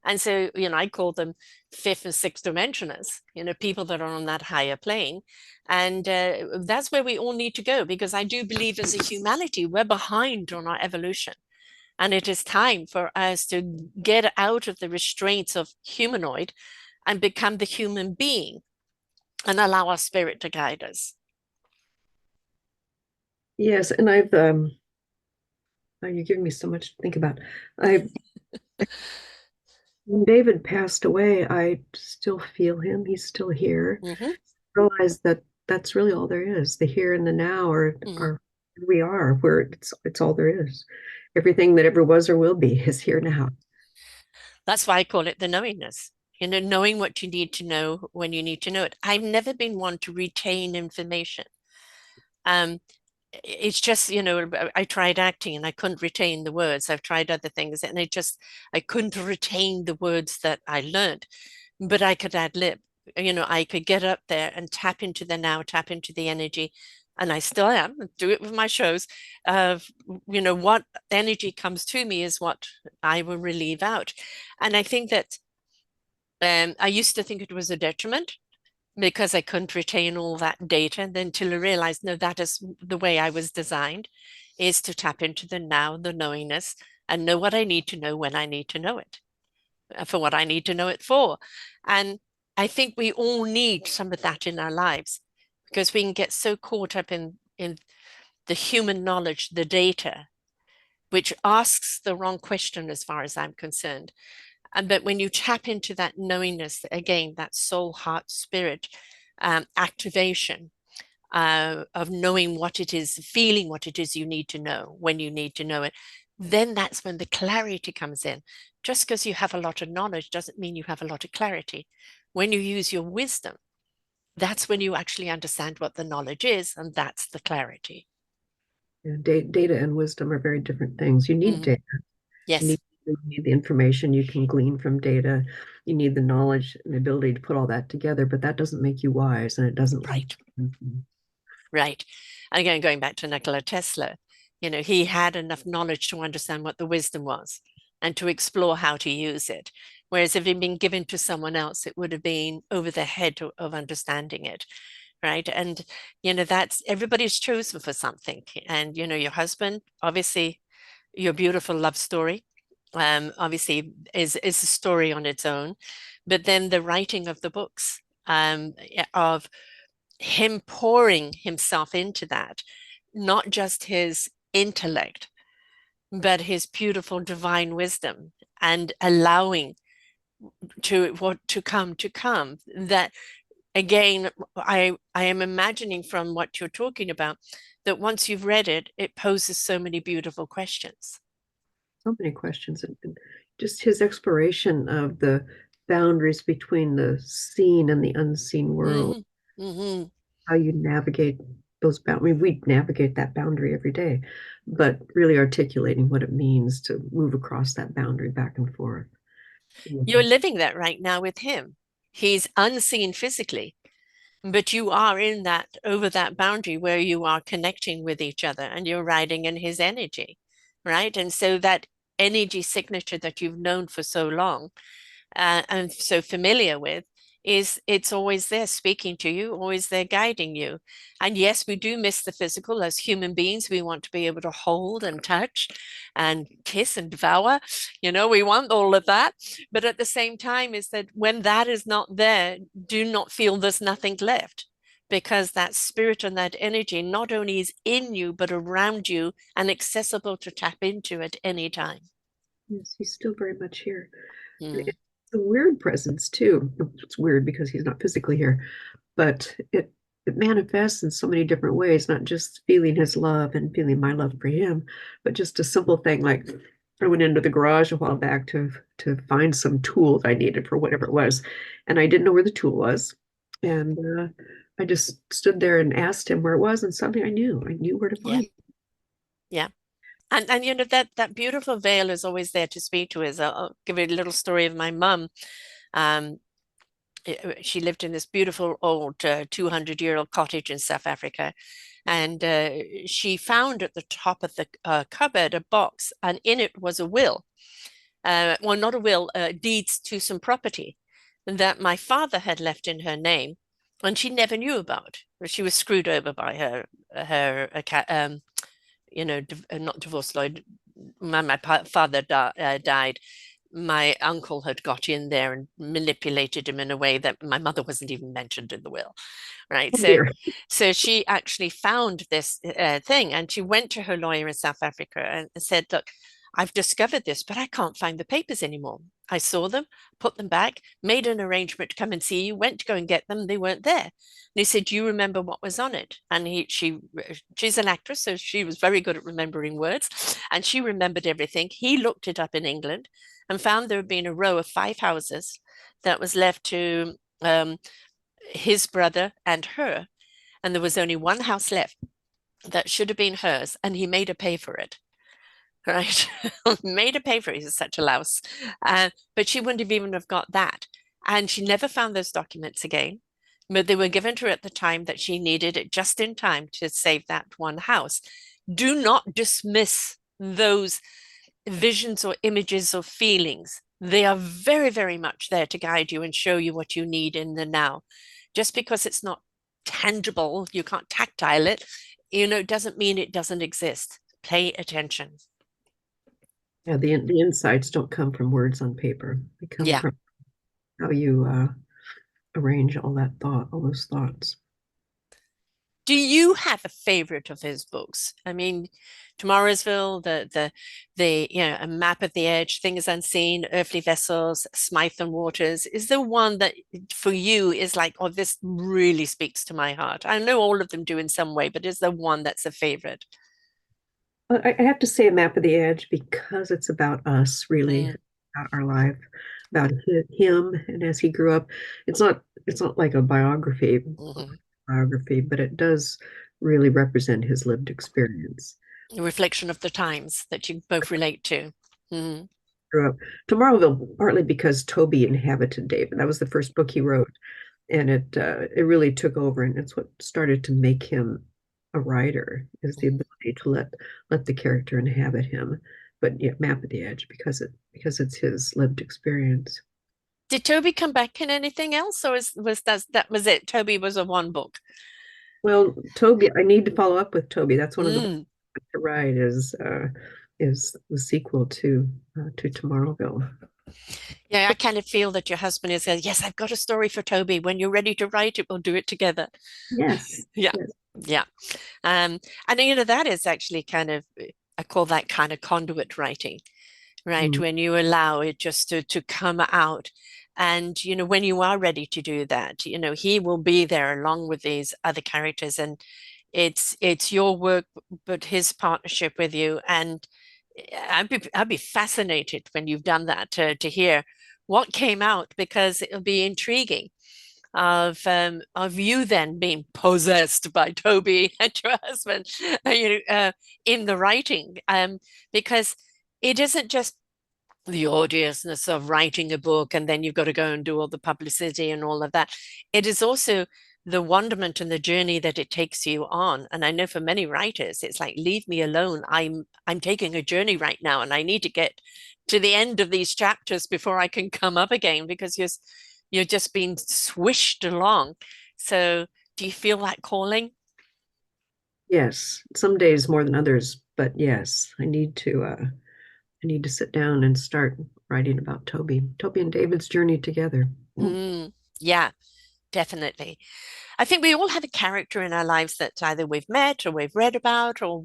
And so, I call them fifth and sixth dimensioners, people that are on that higher plane. And that's where we all need to go, because I do believe as a humanity, we're behind on our evolution. And it is time for us to get out of the restraints of humanoid and become the human being and allow our spirit to guide us. yes, and oh, you're giving me so much to think about. I When David passed away, I still feel him. He's still here. Hmm. Realize that that's really all there is. The here and the now Hmm. are who we are, where it's all there is. Everything that ever was or will be is here now. That's why I call it the knowingness. Knowing what you need to know when you need to know it. I've never been one to retain information. Um, it's just, I tried acting and I couldn't retain the words. I've tried other things and I couldn't retain the words that I learned, but I could ad lib. I could get up there and tap into the now, tap into the energy. And I still am, do it with my shows of, what energy comes to me is what I will relieve out. And I think that I used to think it was a detriment because I couldn't retain all that data. And then till I realized, no, that is the way I was designed, is to tap into the now, the knowingness, and know what I need to know when I need to know it, for what I need to know it for. And I think we all need some of that in our lives, because we can get so caught up in the human knowledge, the data, which asks the wrong question as far as I'm concerned. And but when you tap into that knowingness, again, that soul, heart, spirit activation of knowing what it is, feeling what it is you need to know when you need to know it, then that's when the clarity comes in. Just because you have a lot of knowledge doesn't mean you have a lot of clarity. When you use your wisdom, that's when you actually understand what the knowledge is, and that's the clarity. Yeah, data and wisdom are very different things. You need Mhm. data. Yes, You need the information you can glean from data. You need the knowledge and the ability to put all that together, but that doesn't make you wise, and it doesn't lead right. to anything. Right. And again, going back to Nikola Tesla, he had enough knowledge to understand what the wisdom was and to explore how to use it. Whereas if it had been given to someone else, it would have been over the head of understanding it. Right. And, that's everybody's chosen for something. And, your husband, obviously, your beautiful love story, obviously is a story on its own. But then the writing of the books, of him pouring himself into that, not just his intellect, but his beautiful divine wisdom, and allowing to what to come. That again, I am imagining from what you're talking about, that once you've read it, it poses so many beautiful questions. So many questions, and just his exploration of the boundaries between the seen and the unseen world, Mm-hmm. Mm-hmm. how you navigate those boundaries. We navigate that boundary every day, but really articulating what it means to move across that boundary back and forth. You're living that right now with him. He's unseen physically, but you are in that, over that boundary where you are connecting with each other and you're riding in his energy, right? And so that energy signature that you've known for so long, and so familiar with, is it's always there speaking to you, always there guiding you. And yes, we do miss the physical as human beings. We want to be able to hold and touch and kiss and devour. We want all of that. But at the same time, is that when that is not there, do not feel there's nothing left. Because that spirit and that energy not only is in you, but around you and accessible to tap into at any time. Yes, he's still very much here. And Mm. it's a weird presence too. It's weird because he's not physically here, but it manifests in so many different ways, not just feeling his love and feeling my love for him, but just a simple thing like I went into the garage a while back to find some tools I needed for whatever it was, and I didn't know where the tool was. And I just stood there and asked him where it was, and suddenly I knew where to Yeah, find it. yeah. And that beautiful veil is always there to speak to us. I'll give you a little story of my mum. Um, she lived in this beautiful old 200-year-old cottage in South Africa. And she found at the top of the cupboard a box, and in it was a will. Well, not a will, deeds to some property that my father had left in her name, and she never knew about. She was screwed over by her not divorce lawyer. My father died. My uncle had got in there and manipulated him in a way that my mother wasn't even mentioned in the will, right? Oh So, dear. so she actually found this thing, and she went to her lawyer in South Africa and said, "Look, I've discovered this, but I can't find the papers anymore. I saw them, put them back, made an arrangement to come and see you, went to go and get them. They weren't there." And he said, "Do you remember what was on it?" And she's an actress, so she was very good at remembering words, and she remembered everything. He looked it up in England and found there had been a row of 5 houses that was left to his brother and her, and there was only one house left that should have been hers, and he made her pay for it. Right, made her pay for it. He's such a louse, but she wouldn't have even have got that, and she never found those documents again. But they were given to her at the time that she needed it, just in time to save that one house. Do not dismiss those visions or images or feelings. They are very, very much there to guide you and show you what you need in the now. Just because it's not tangible, you can't tactile it, doesn't mean it doesn't exist. Pay attention. Yeah, the insights don't come from words on paper. They come Yeah. from how you arrange all that thought, all those thoughts. Do you have a favorite of his books? I mean, Tomorrowville, A Map of the Edge, Things Unseen, Earthly Vessels, Smythe and Waters. Is there one that for you is like, oh, this really speaks to my heart? I know all of them do in some way, but is there one that's a favorite? I have to say a map of the edge because it's about us, really, Mm, about our life, about him and as he grew up. It's not like a mhm. biography, but it does really represent his lived experience. A reflection of the times that you both relate to. Mm, Grew up Tomorrowville partly because Toby inhabited David. That was the first book he wrote, and it really took over, and it's what started to make him a writer is the mhm. ability to let the character inhabit him, but yeah, map at the edge because it's his lived experience. Did Toby come back in anything else, or that was it? Toby was a one book. Well, Toby, I need to follow up with Toby. That's one of the books Mm. to write is the sequel to Tomorrowville. Yeah, I kind of feel that your husband is saying, "Yes, I've got a story for Toby. When you're ready to write it, we'll do it together." Yes, Yeah, yes. yeah. And that is actually kind of, I call that kind of conduit writing, right? Mm. When you allow it just to come out. And, when you are ready to do that, he will be there along with these other characters. And it's your work, but his partnership with you. And I'd be fascinated when you've done that to hear what came out, because it'll be intriguing of you then being possessed by Toby and your husband, in the writing, because it isn't just the odiousness of writing a book and then you've got to go and do all the publicity and all of that. It is also the wonderment and the journey that it takes you on. And I know for many writers, it's like, leave me alone. I'm taking a journey right now, and I need to get to the end of these chapters before I can come up again, because you're just being swished along. So do you feel that calling? Yes, some days more than others, but yes, I need to sit down and start writing about Toby and David's journey together. Mm. Mm, yeah, definitely. I think we all have a character in our lives that either we've met or we've read about, or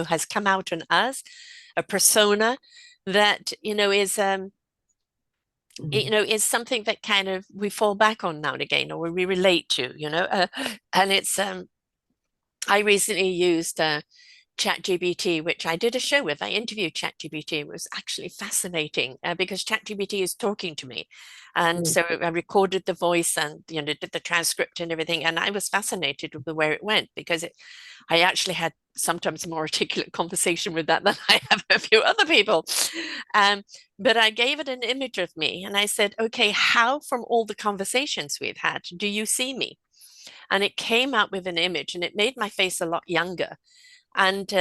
has come out in us, a persona that is something that kind of we fall back on now and again, or we relate to, and it's I recently used ChatGPT, which I did a show with. I interviewed ChatGPT. It was actually fascinating because ChatGPT is talking to me. And Mm. so I recorded the voice and, did the transcript and everything. And I was fascinated with where it went because I actually had sometimes a more articulate conversation with that than I have a few other people. Um, but I gave it an image of me and I said, okay, how from all the conversations we've had do you see me? And it came out with an image and it made my face a lot younger. And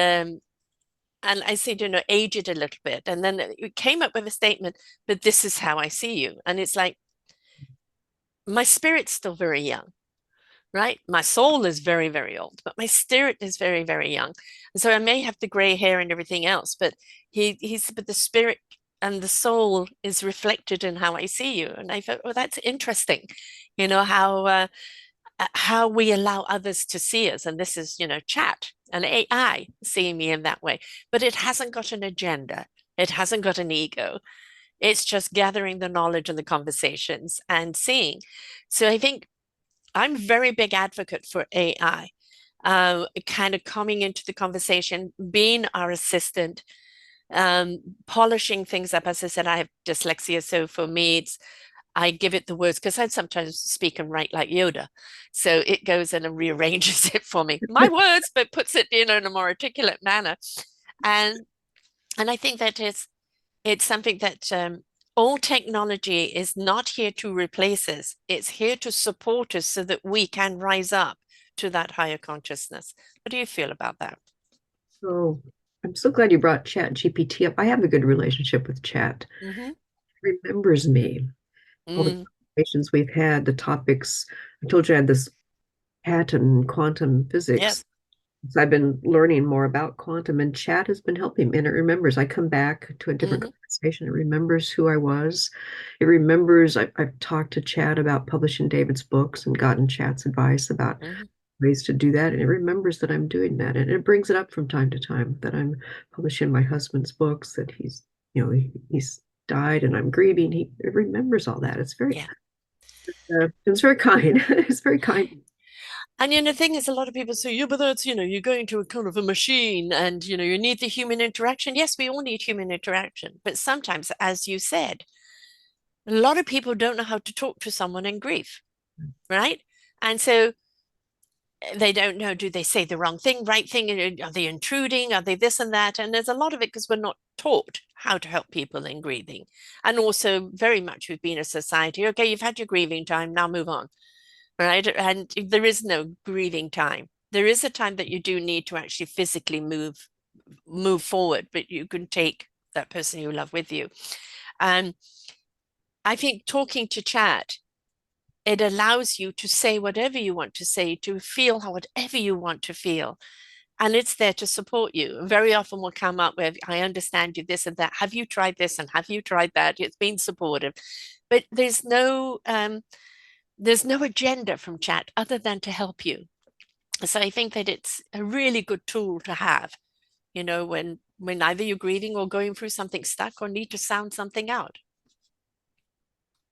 I said, age it a little bit. And then it came up with a statement, but this is how I see you. And it's like, my spirit's still very young, right? My soul is very, very old, but my spirit is very, very young. And so I may have the gray hair and everything else, but but the spirit and the soul is reflected in how I see you. And I thought, well, that's interesting, how we allow others to see us. And this is, chat and AI seeing me in that way, but it hasn't got an agenda. It hasn't got an ego. It's just gathering the knowledge and the conversations and seeing. So I think I'm a very big advocate for AI, kind of coming into the conversation, being our assistant, polishing things up. As I said, I have dyslexia. So for me, I give it the words because I sometimes speak and write like Yoda. So it goes in and rearranges it for me. My words, but puts it, in a more articulate manner. And and I think that it's something that all technology is not here to replace us. It's here to support us so that we can rise up to that higher consciousness. What do you feel about that? So I'm so glad you brought Chat GPT up. I have a good relationship with Chat. Mm-hmm. It remembers me, all the Mm, conversations we've had, the topics. I told you I had this hat in quantum yeah. physics. So I've been learning more about quantum, and Chat has been helping me. And it remembers. I come back to a different Mm-hmm. conversation. It remembers who I was. It remembers. I've talked to Chat about publishing David's books and gotten Chat's advice about Mm-hmm. ways to do that. And it remembers that I'm doing that. And it brings it up from time to time that I'm publishing my husband's books, that he's died and I'm grieving. It remembers all that. Yeah. It's very kind. It's very kind. And the thing is, a lot of people say, yeah, but that's, you're going to a kind of a machine and, you need the human interaction. Yes, we all need human interaction. But sometimes, as you said, a lot of people don't know how to talk to someone in grief, right? And so they don't know, do they say the wrong thing, right thing? Are they intruding? Are they this and that? And there's a lot of it because we're not taught how to help people in grieving. And also, very much we've been a society, okay, you've had your grieving time, now move on, right? And there is no grieving time. There is a time that you do need to actually physically move forward, but you can take that person you love with you. And I think talking to chat, it allows you to say whatever you want to say, to feel whatever you want to feel. And it's there to support you. Very often will come up with, I understand you, this and that. Have you tried this and have you tried that? It's been supportive. But there's no agenda from chat other than to help you. So I think that it's a really good tool to have, when either you're grieving or going through something stuck or need to sound something out.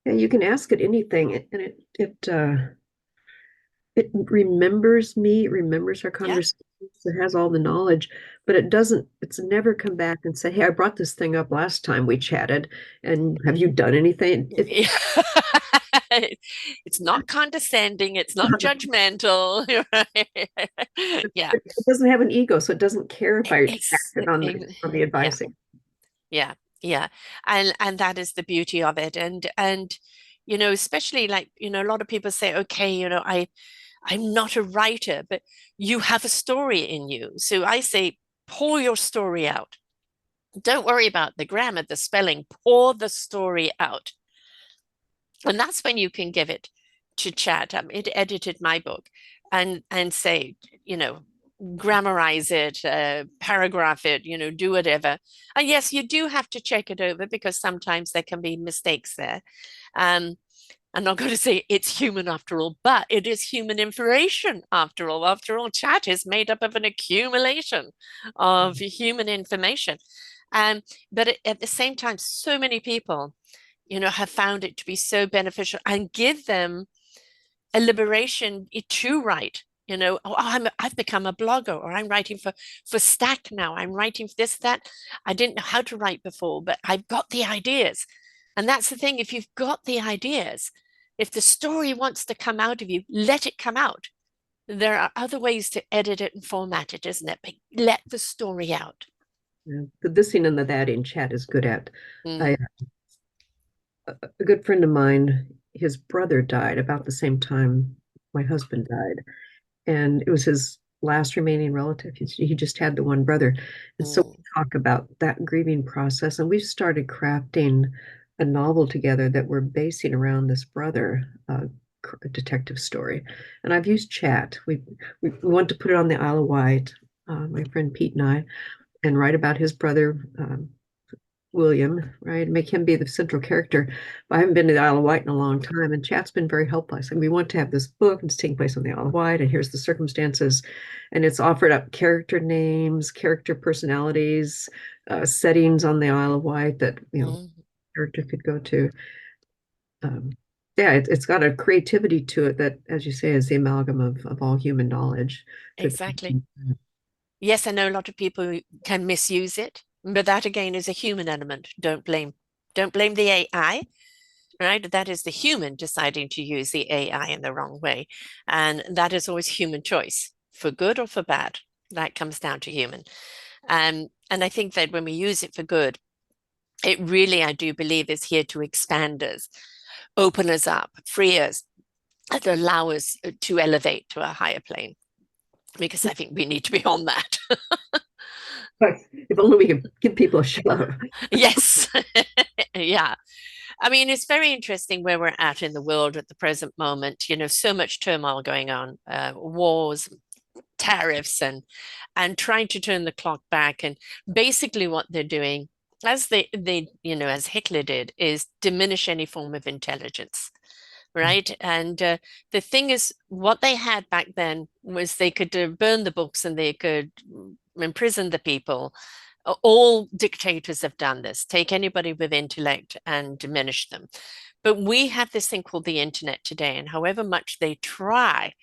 Yeah, you can ask it anything, and it remembers me, it remembers our Yeah. conversations, it has all the knowledge, but it's never come back and said, hey, I brought this thing up last time we chatted, and have you done anything? It's not condescending, it's not judgmental. Yeah. It doesn't have an ego, so it doesn't care if I Ex acted on the yeah, advice. yeah, yeah. And that is the beauty of it. And especially like, a lot of people say, okay, I'm not a writer, but you have a story in you. So I say, pour your story out. Don't worry about the grammar, the spelling, pour the story out. And that's when you can give it to chat. It edited my book and say, grammarize it, paragraph it, do whatever. And yes, you do have to check it over because sometimes there can be mistakes there. Um, I'm not going to say it's human after all, but it is human information after all. After all, chat is made up of an accumulation of human information. Um, but at the same time, so many people, have found it to be so beneficial and give them a liberation to write. Oh, I've become a blogger, or I'm writing for Stack now. I'm writing for this, that. I didn't know how to write before, but I've got the ideas. And that's the thing. If you've got the ideas, if the story wants to come out of you, let it come out. There are other ways to edit it and format it, isn't it? But let the story out. Yeah. The thising and the thatting chat is good at. I, Mm, a good friend of mine, his brother died about the same time my husband died, and it was his last remaining relative. He just had the one brother, and so we mm, talk about that grieving process, and we've started crafting a novel together that we're basing around this brother, a detective story. And I've used chat. We want to put it on the Isle of Wight, my friend Pete and I, and write about his brother. William, right? Make him be the central character. But I haven't been to the Isle of Wight in a long time, and chat's been very helpful. I said, we want to have this book, and it's taking place on the Isle of Wight, and here's the circumstances. And it's offered up character names, character personalities, settings on the Isle of Wight that, mm. character could go to. Um, yeah, it's got a creativity to it that, as you say, is the amalgam of all human knowledge. Could Exactly. Yes, I know a lot of people can misuse it, but that again is a human element. Don't blame the AI, right? That is the human deciding to use the AI in the wrong way. And that is always human choice, for good or for bad. That comes down to human. And I think that when we use it for good, it really, I do believe, is here to expand us, open us up, free us, and allow us to elevate to a higher plane. Because I think we need to be on that. But if only we could give people a shove. Yes. Yeah. I mean, it's very interesting where we're at in the world at the present moment. So much turmoil going on, wars, tariffs, and trying to turn the clock back. And basically, what they're doing, as as Hitler did, is diminish any form of intelligence, right? And the thing is, what they had back then was they could burn the books and they could imprison the people. All dictators have done this. Take anybody with intellect and diminish them. But we have this thing called the internet today, and however much they try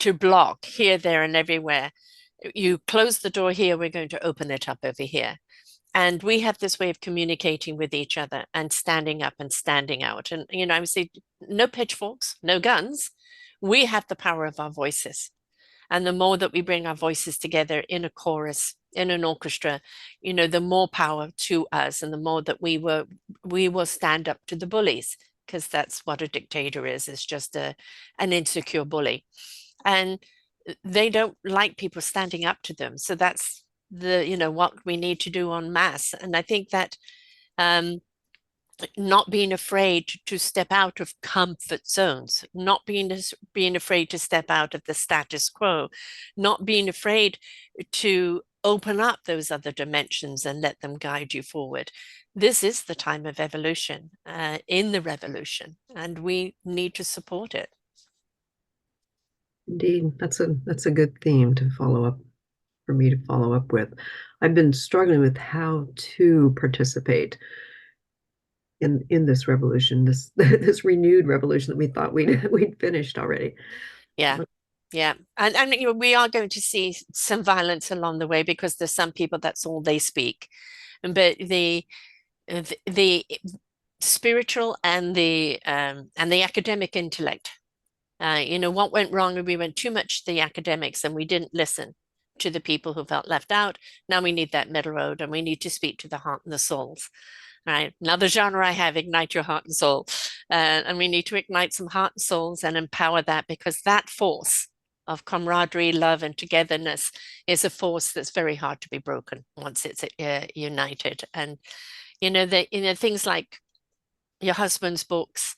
to block here, there, and everywhere, you close the door here, we're going to open it up over here. And we have this way of communicating with each other and standing up and standing out. And, I would say no pitchforks, no guns. We have the power of our voices. And the more that we bring our voices together in a chorus, in an orchestra, the more power to us, and the more that we will stand up to the bullies, because that's what a dictator is just an insecure bully. And they don't like people standing up to them. So that's what we need to do en masse. And I think that um, not being afraid to step out of comfort zones, not being afraid to step out of the status quo, not being afraid to open up those other dimensions and let them guide you forward. This is the time of evolution, in the revolution, and we need to support it. Indeed, that's a good theme to follow up for me to follow up with. I've been struggling with how to participate in this revolution, this this renewed revolution that we thought we'd finished already. Yeah. Yeah. And we are going to see some violence along the way because there's some people that's all they speak. But the spiritual and the academic intellect, what went wrong? We went too much to the academics and we didn't listen to the people who felt left out. Now we need that middle road, and we need to speak to the heart and the souls. All right. Another genre I have, ignite your heart and soul. And we need to ignite some heart and souls and empower that, because that force of camaraderie, love, and togetherness is a force that's very hard to be broken once it's united. And things like your husband's books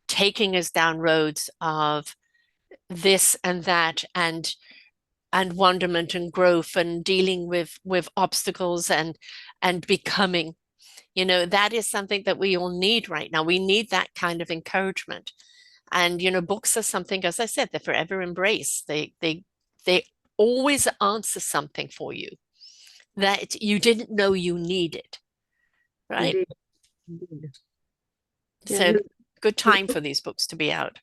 taking us down roads of this and that, and wonderment and growth, and dealing with obstacles, and becoming. That is something that we all need right now. We need that kind of encouragement. And books are something, as I said, they're forever embrace. They always answer something for you that you didn't know you needed, right? Indeed, indeed. Yeah, So good his time for these books to be out.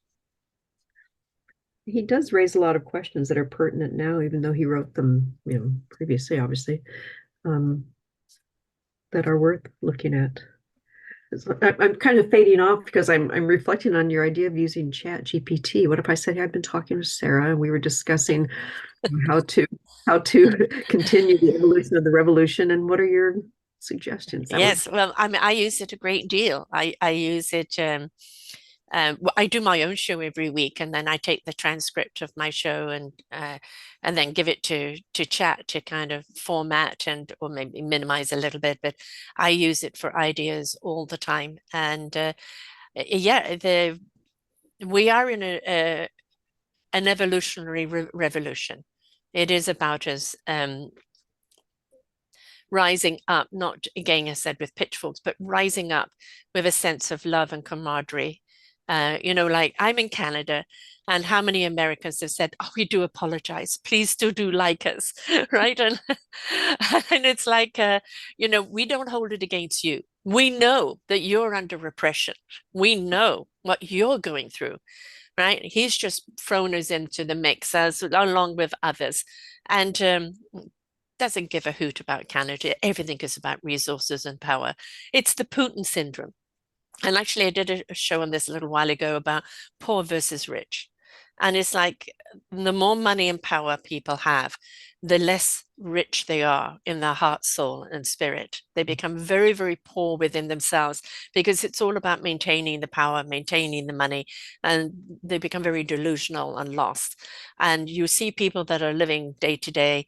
he does raise a lot of questions that are pertinent now, even though he wrote them, previously, obviously, um, that are worth looking at. I'm kind of fading off because I'm reflecting on your idea of using Chat GPT. What if I said, "Hey, I've been talking with Sarah and we were discussing how to how to continue the evolution of the revolution, and what are your suggestions?" That would Yes, well, I mean, I use it a great deal. I use it. Well, I do my own show every week, and then I take the transcript of my show and then give it to chat to kind of format and or maybe minimize a little bit. But I use it for ideas all the time. And yeah, the we are in an evolutionary revolution. It is about us rising up, not again, I said, with pitchforks, but rising up with a sense of love and camaraderie. Like I'm in Canada, and how many Americans have said, "Oh, we do apologize. Please still do like us," right? And it's like, we don't hold it against you. We know that you're under repression. We know what you're going through, right? He's just thrown us into the mix as along with others, and doesn't give a hoot about Canada. Everything is about resources and power. It's the Putin syndrome. And actually, I did a show on this a little while ago about poor versus rich. And it's like the more money and power people have, the less rich they are in their heart, soul, and spirit. They become very, very poor within themselves because it's all about maintaining the power, maintaining the money, and they become very delusional and lost. And you see people that are living day to day,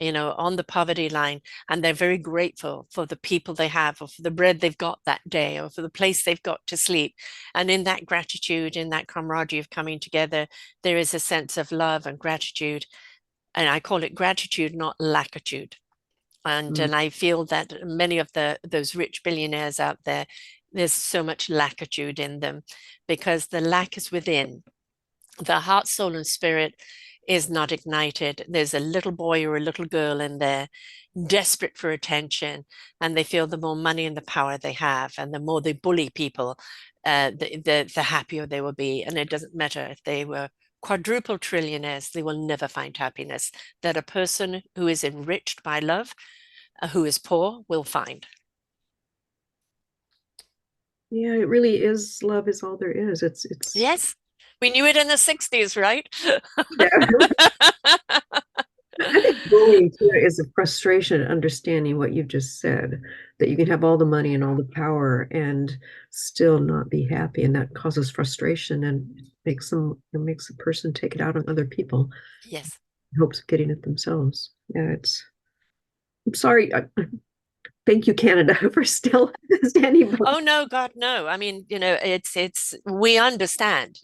on the poverty line, and they're very grateful for the people they have, or for the bread they've got that day, or for the place they've got to sleep. And in that gratitude, in that camaraderie of coming together, there is a sense of love and gratitude. And I call it gratitude, not lackitude. And mm, and I feel that many of those rich billionaires out there, there's so much lackitude in them because the lack is within. The heart, soul, and spirit is not ignited. There's a little boy or a little girl in there desperate for attention, and they feel the more money and the power they have, and the more they bully people, the happier they will be. And it doesn't matter if they were quadruple trillionaires, they will never find happiness that a person who is enriched by love, who is poor, will find. yeah, it really is. Love is all there is. It's Yes, we knew it in the 60s, right? yeah. I think bullying too is a frustration understanding what you've just said, that you can have all the money and all the power and still not be happy, and that causes frustration and makes a person take it out on other people Yes. in hopes of getting it themselves. Yeah, I'm sorry. Thank you, Canada, for still standing by. Oh no, God, no. I mean, it's we understand,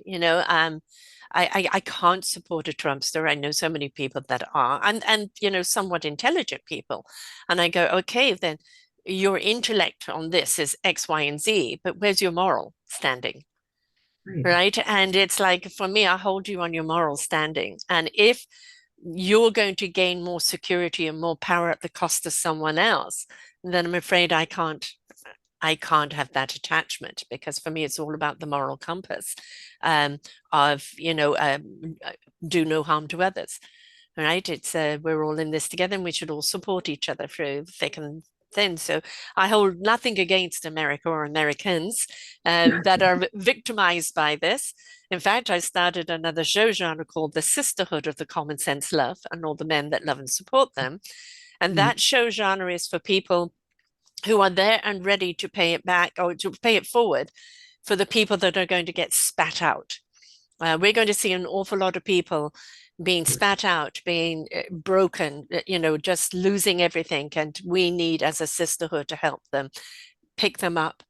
I can't support a Trumpster. I know so many people that are, and somewhat intelligent people. And I go, okay, then your intellect on this is X, Y, and Z, but where's your moral standing? Right. Right. And it's like for me, I hold you on your moral standing. And if you're going to gain more security and more power at the cost of someone else, then I'm afraid I can't have that attachment because for me it's all about the moral compass um, of do no harm to others. Right? It's we're all in this together, and we should all support each other through thick and thin. So I hold nothing against America or Americans that are victimized by this. In fact, I started another show genre called The Sisterhood of the Common Sense Love and all the men that love and support them. And Mm, that show genre is for people who are there and ready to pay it back or to pay it forward for the people that are going to get spat out. We're going to see an awful lot of people being spat out, being broken, just losing everything. And we need, as a sisterhood, to help them pick them up,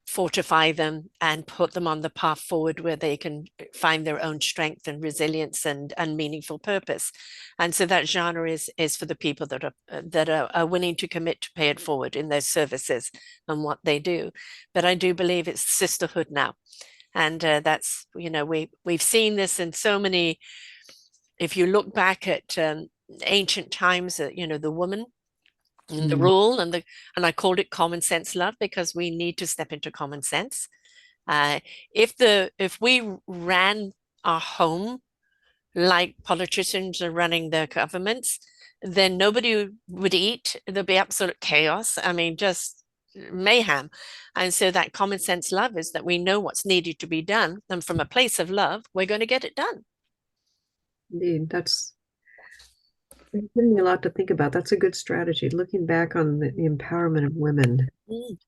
fortify them, and put them on the path forward where they can find their own strength and resilience and meaningful purpose. And so that genre is for the people that are willing to commit to pay it forward in their services and what they do. But I do believe it's sisterhood now. And that's, we've seen this in so many. If you look back at ancient times, the woman and the mm, rule and I called it common sense love because we need to step into common sense. Uh, if we ran our home like politicians are running their governments, then nobody would eat. There'll be absolute chaos. I mean, just mayhem. And so that common sense love is that we know what's needed to be done. And from a place of love, we're going to get it done. Indeed, that's giving me a lot to think about. That's a good strategy. Looking back on the empowerment of women, Mm.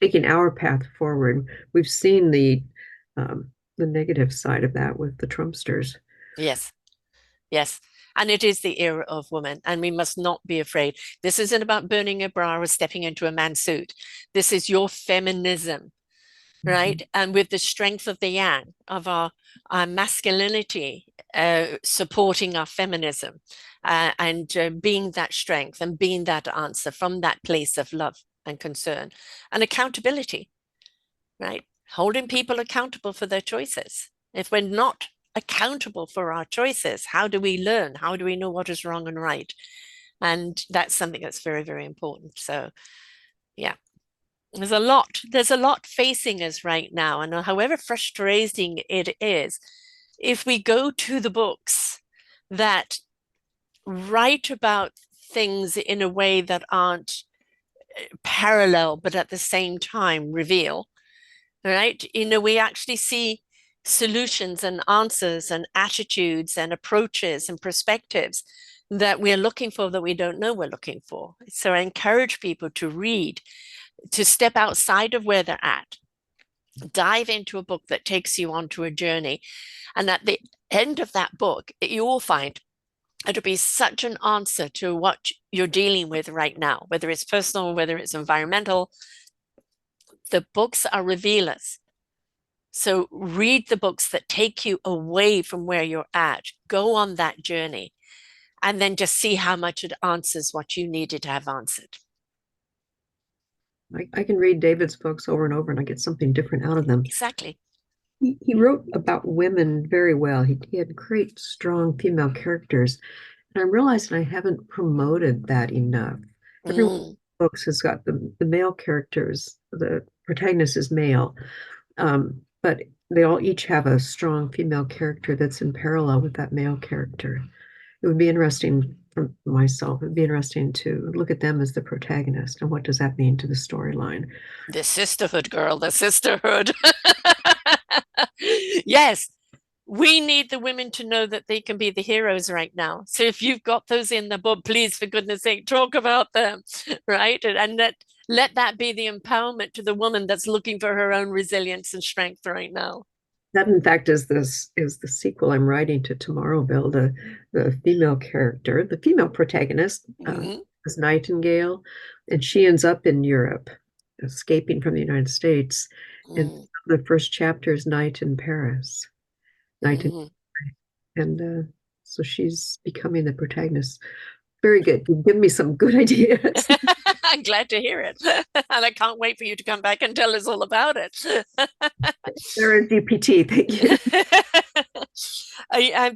taking our path forward. We've seen the negative side of that with the Trumpsters. Yes. Yes. And it is the era of women, and we must not be afraid. This isn't about burning a bra or stepping into a man's suit. This is your feminism, Mhm. right? And with the strength of the yang, of our masculinity, supporting our feminism, and being that strength and being that answer from that place of love and concern and accountability, right? Holding people accountable for their choices. If we're not accountable for our choices, how do we learn? How do we know what is wrong and right? And that's something that's very, very important. So, yeah, there's a lot facing us right now. And however frustrating it is, if we go to the books that write about things in a way that aren't parallel, but at the same time reveal, right? We actually see solutions and answers and attitudes and approaches and perspectives that we're looking for that we don't know we're looking for. So I encourage people to read, to step outside of where they're at, dive into a book that takes you onto a journey. And at the end of that book, you will find it'll be such an answer to what you're dealing with right now, whether it's personal, whether it's environmental. The books are revealers. So read the books that take you away from where you're at, go on that journey, and then just see how much it answers what you needed to have answered. I can read David's books over and over and I get something different out of them. Exactly. He wrote about women very well. He had great, strong female characters. And I'm realizing I haven't promoted that enough. Every one of Mm, the books has got the male characters, the protagonist is male, but they all each have a strong female character that's in parallel with that male character. It would be interesting for myself, it would be interesting to look at them as the protagonist and what does that mean to the storyline. the sisterhood, girl, the sisterhood. Yes, we need the women to know that they can be the heroes right now. So if you've got those in the book, please, for goodness sake, talk about them, right? And let that be the empowerment to the woman that's looking for her own resilience and strength right now. That, in fact, is the sequel I'm writing to Tomorrowville. The female character, the female protagonist, Mhm. is Nightingale, and she ends up in Europe, escaping from the United States. And Mm, the first chapter is Night in Paris, Night in, mm. and so she's becoming the protagonist. Very good. You give me some good ideas. I'm glad to hear it. And I can't wait for you to come back and tell us all about it. They're in GPT. Thank you.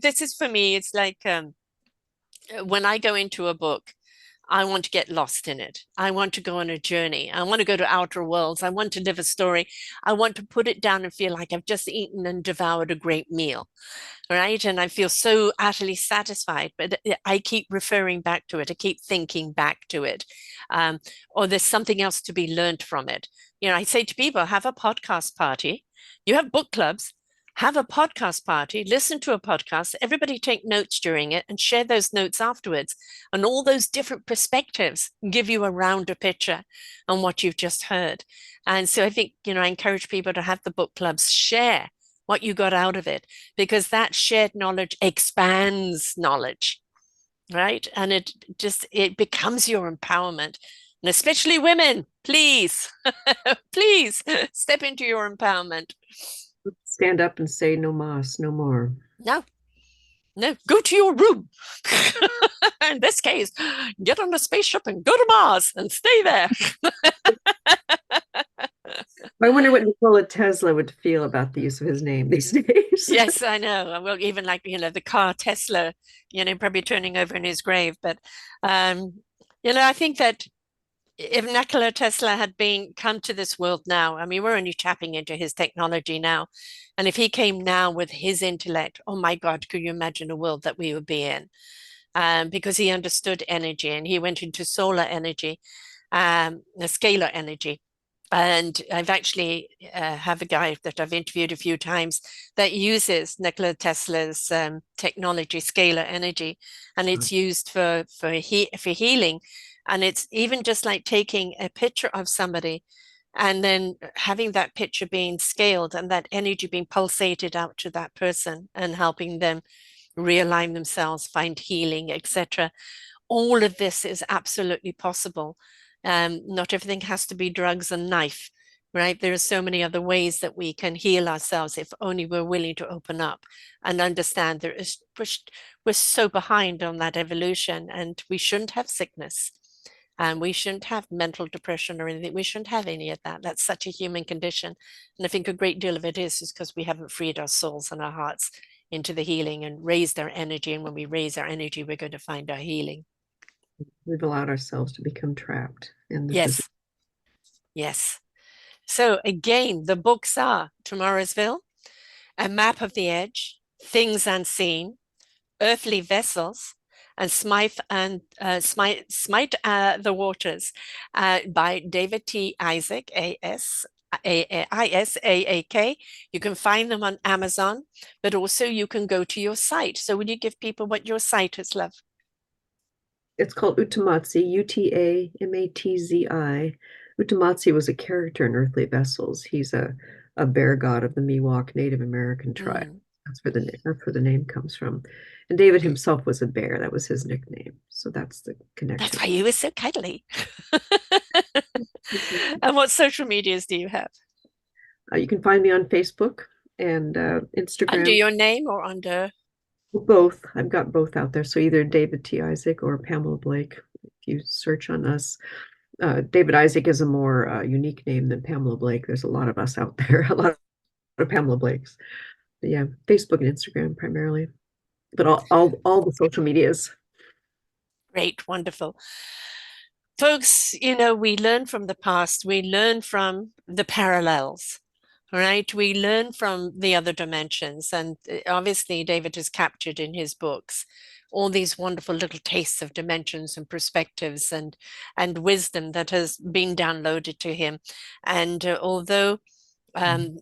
This is for me, it's like when I go into a book, I want to get lost in it. I want to go on a journey. I want to go to outer worlds. I want to live a story. I want to put it down and feel like I've just eaten and devoured a great meal, right? And I feel so utterly satisfied, but I keep referring back to it. I keep thinking back to it. Um, or there's something else to be learned from it. I say to people, have a podcast party. You have book clubs, have a podcast party, listen to a podcast, everybody take notes during it and share those notes afterwards. And all those different perspectives give you a rounder picture on what you've just heard. And so I think, I encourage people to have the book clubs share what you got out of it, because that shared knowledge expands knowledge, right? And it becomes your empowerment. And especially women, please, please step into your empowerment. Stand up and say no mas, no more. No, no, go to your room. In this case, get on a spaceship and go to Mars and stay there. I wonder what Nikola Tesla would feel about the use of his name these days. Yes, I know. Well, even like, the car Tesla, probably turning over in his grave. But, I think that if Nikola Tesla had been come to this world now, I mean, we're only tapping into his technology now. And if he came now with his intellect, oh my God, could you imagine a world that we would be in? Because he understood energy and he went into solar energy, the scalar energy. And I've actually have a guy that I've interviewed a few times that uses Nikola Tesla's technology, scalar energy, and it's used for healing. And it's even just like taking a picture of somebody and then having that picture being scaled and that energy being pulsated out to that person and helping them realign themselves, find healing, etc. All of this is absolutely possible. Not everything has to be drugs and knife, right? There are so many other ways that we can heal ourselves if only we're willing to open up and understand we're so behind on that evolution and we shouldn't have sickness. And we shouldn't have mental depression or anything. We shouldn't have any of that. That's such a human condition. And I think a great deal of it is because we haven't freed our souls and our hearts into the healing and raised our energy. And when we raise our energy, we're going to find our healing. We've allowed ourselves to become trapped in the physical. Yes, yes. So again, the books are Tomorrowville, A Map of the Edge, Things Unseen, Earthly Vessels, and Smite the Waters by David T. Isaac, Isaak. You can find them on Amazon, but also you can go to your site. So would you give people what your site is, love? It's called Utamatzi, Utamatzi. Utamatzi was a character in Earthly Vessels. He's a bear god of the Miwok Native American tribe. Mm. That's where the name comes from. And David himself was a bear. That was his nickname. So that's the That's connection. why you were so cuddly. And what social medias do you have? You can find me on Facebook and Under Instagram. your name or under? Both. I've got both out there. So either David T. Isaac or Pamela Blake. If you search on us, David Isaac is a more unique name than Pamela Blake. There's a lot of us out there, a lot of Pamela Blakes. But yeah, Facebook and Instagram primarily, but all the social medias. Great, wonderful. Folks, you know, we learn from the past, we learn from the parallels, right? We learn from the other dimensions. And obviously, David has captured in his books all these wonderful little tastes of dimensions and perspectives and wisdom that has been downloaded to him. And although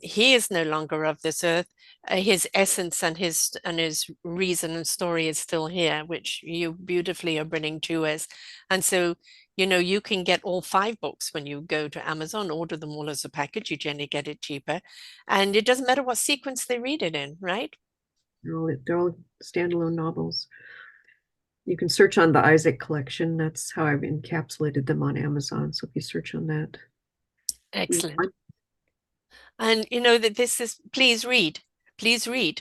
he is no longer of this earth. His essence and his reason and story is still here, which you beautifully are bringing to us. And so, you know, you can get all 5 books when you go to Amazon, order them all as a package. You generally get it cheaper, and it doesn't matter what sequence they read it in, right? They're all standalone novels. You can search on the Isaac collection. That's how I've encapsulated them on Amazon. So if you search on that, you'll Excellent. find. And you know that this is please read,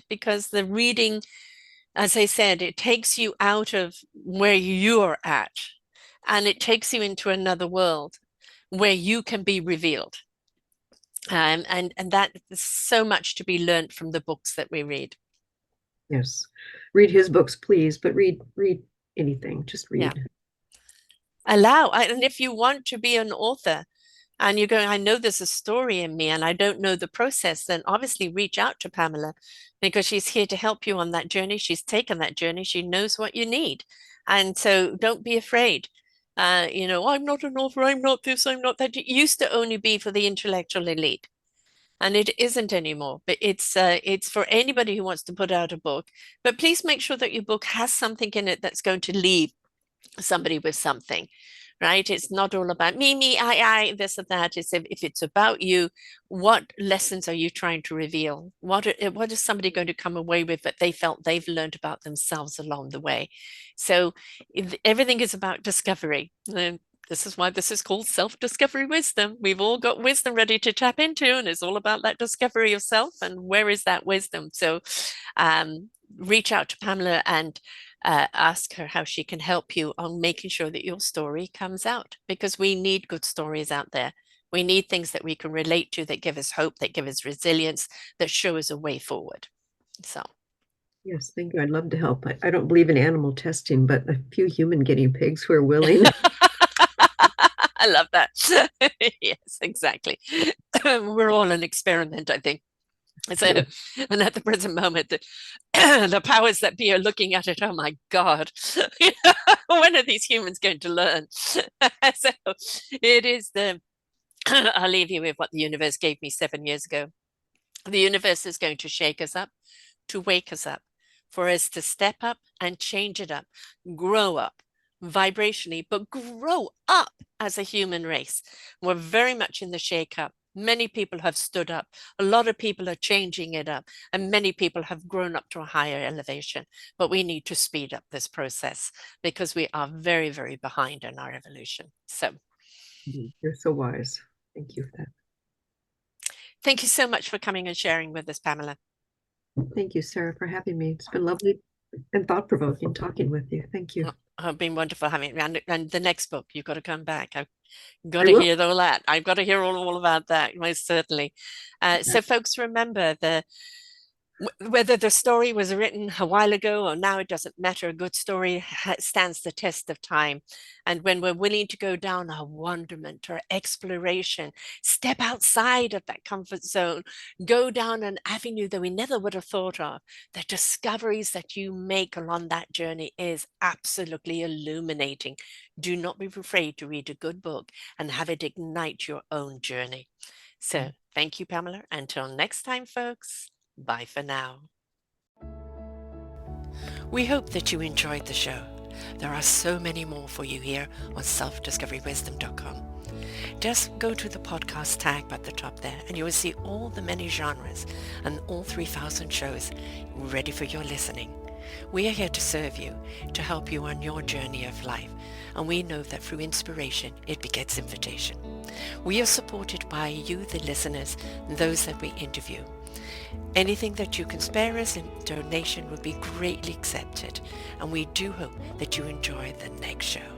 because the reading, as I said, it takes you out of where you're at and it takes you into another world where you can be revealed. And that is so much to be learned from the books that we read. Yes, read his books, please, but read anything. Just Yeah. read. And if you want to be an author and you're going, I know there's a story in me and I don't know the process, then obviously reach out to Pamela because she's here to help you on that journey. She's taken that journey. She knows what you need. And so don't be afraid. You know, I'm not an author, I'm not this, I'm not that. It used to only be for the intellectual elite. And it isn't anymore, but it's for anybody who wants to put out a book. But please make sure that your book has something in it that's going to leave somebody with something, right? It's not all about me, I, this and that. It's if it's about you, what lessons are you trying to reveal? What is somebody going to come away with that they felt they've learned about themselves along the way? So everything is about discovery. And this is why this is called self-discovery wisdom. We've all got wisdom ready to tap into, and it's all about that discovery of self and where is that wisdom. So reach out to Pamela and ask her how she can help you on making sure that your story comes out, because we need good stories out there. We need things that we can relate to, that give us hope, that give us resilience, that show us a way forward. So, Yes, thank you. I'd love to help. I don't believe in animal testing, but a few human guinea pigs who are willing. I love that. Yes, exactly. We're all an experiment, I think. So, and at the present moment, the powers that be are looking at it. Oh my God, when are these humans going to learn? So it is the, I'll leave you with what the universe gave me 7 years ago. The universe is going to shake us up, to wake us up, for us to step up and change it up, grow up vibrationally, but grow up as a human race. We're very much in the shake up. Many people have stood up. A lot of people are changing it up, and many people have grown up to a higher elevation. But we need to speed up this process because we are very, very behind in our evolution. So, You're so wise. Thank you for that. thank you so much for coming and sharing with us, Pamela. Thank you, Sarah, for having me. It's been lovely and thought-provoking talking with you. Thank you. It's been wonderful having me. And the next book, you've got to come back. I've got I to will. hear all that. I've got to hear all about that, most certainly. So, folks, remember whether the story was written a while ago or now, it doesn't matter. A good story stands the test of time. And when we're willing to go down a wonderment or exploration, step outside of that comfort zone, go down an avenue that we never would have thought of, the discoveries that you make along that journey is absolutely illuminating. Do not be afraid to read a good book and have it ignite your own journey. So thank you, Pamela. Until next time, folks. Bye for now. We hope that you enjoyed the show. There are so many more for you here on selfdiscoverywisdom.com. Just go to the podcast tag at the top there and you will see all the many genres and all 3,000 shows ready for your listening. We are here to serve you, to help you on your journey of life, and we know that through inspiration it begets invitation. We are supported by you, the listeners, and those that we interview. Anything that you can spare us in donation would be greatly accepted, and we do hope that you enjoy the next show.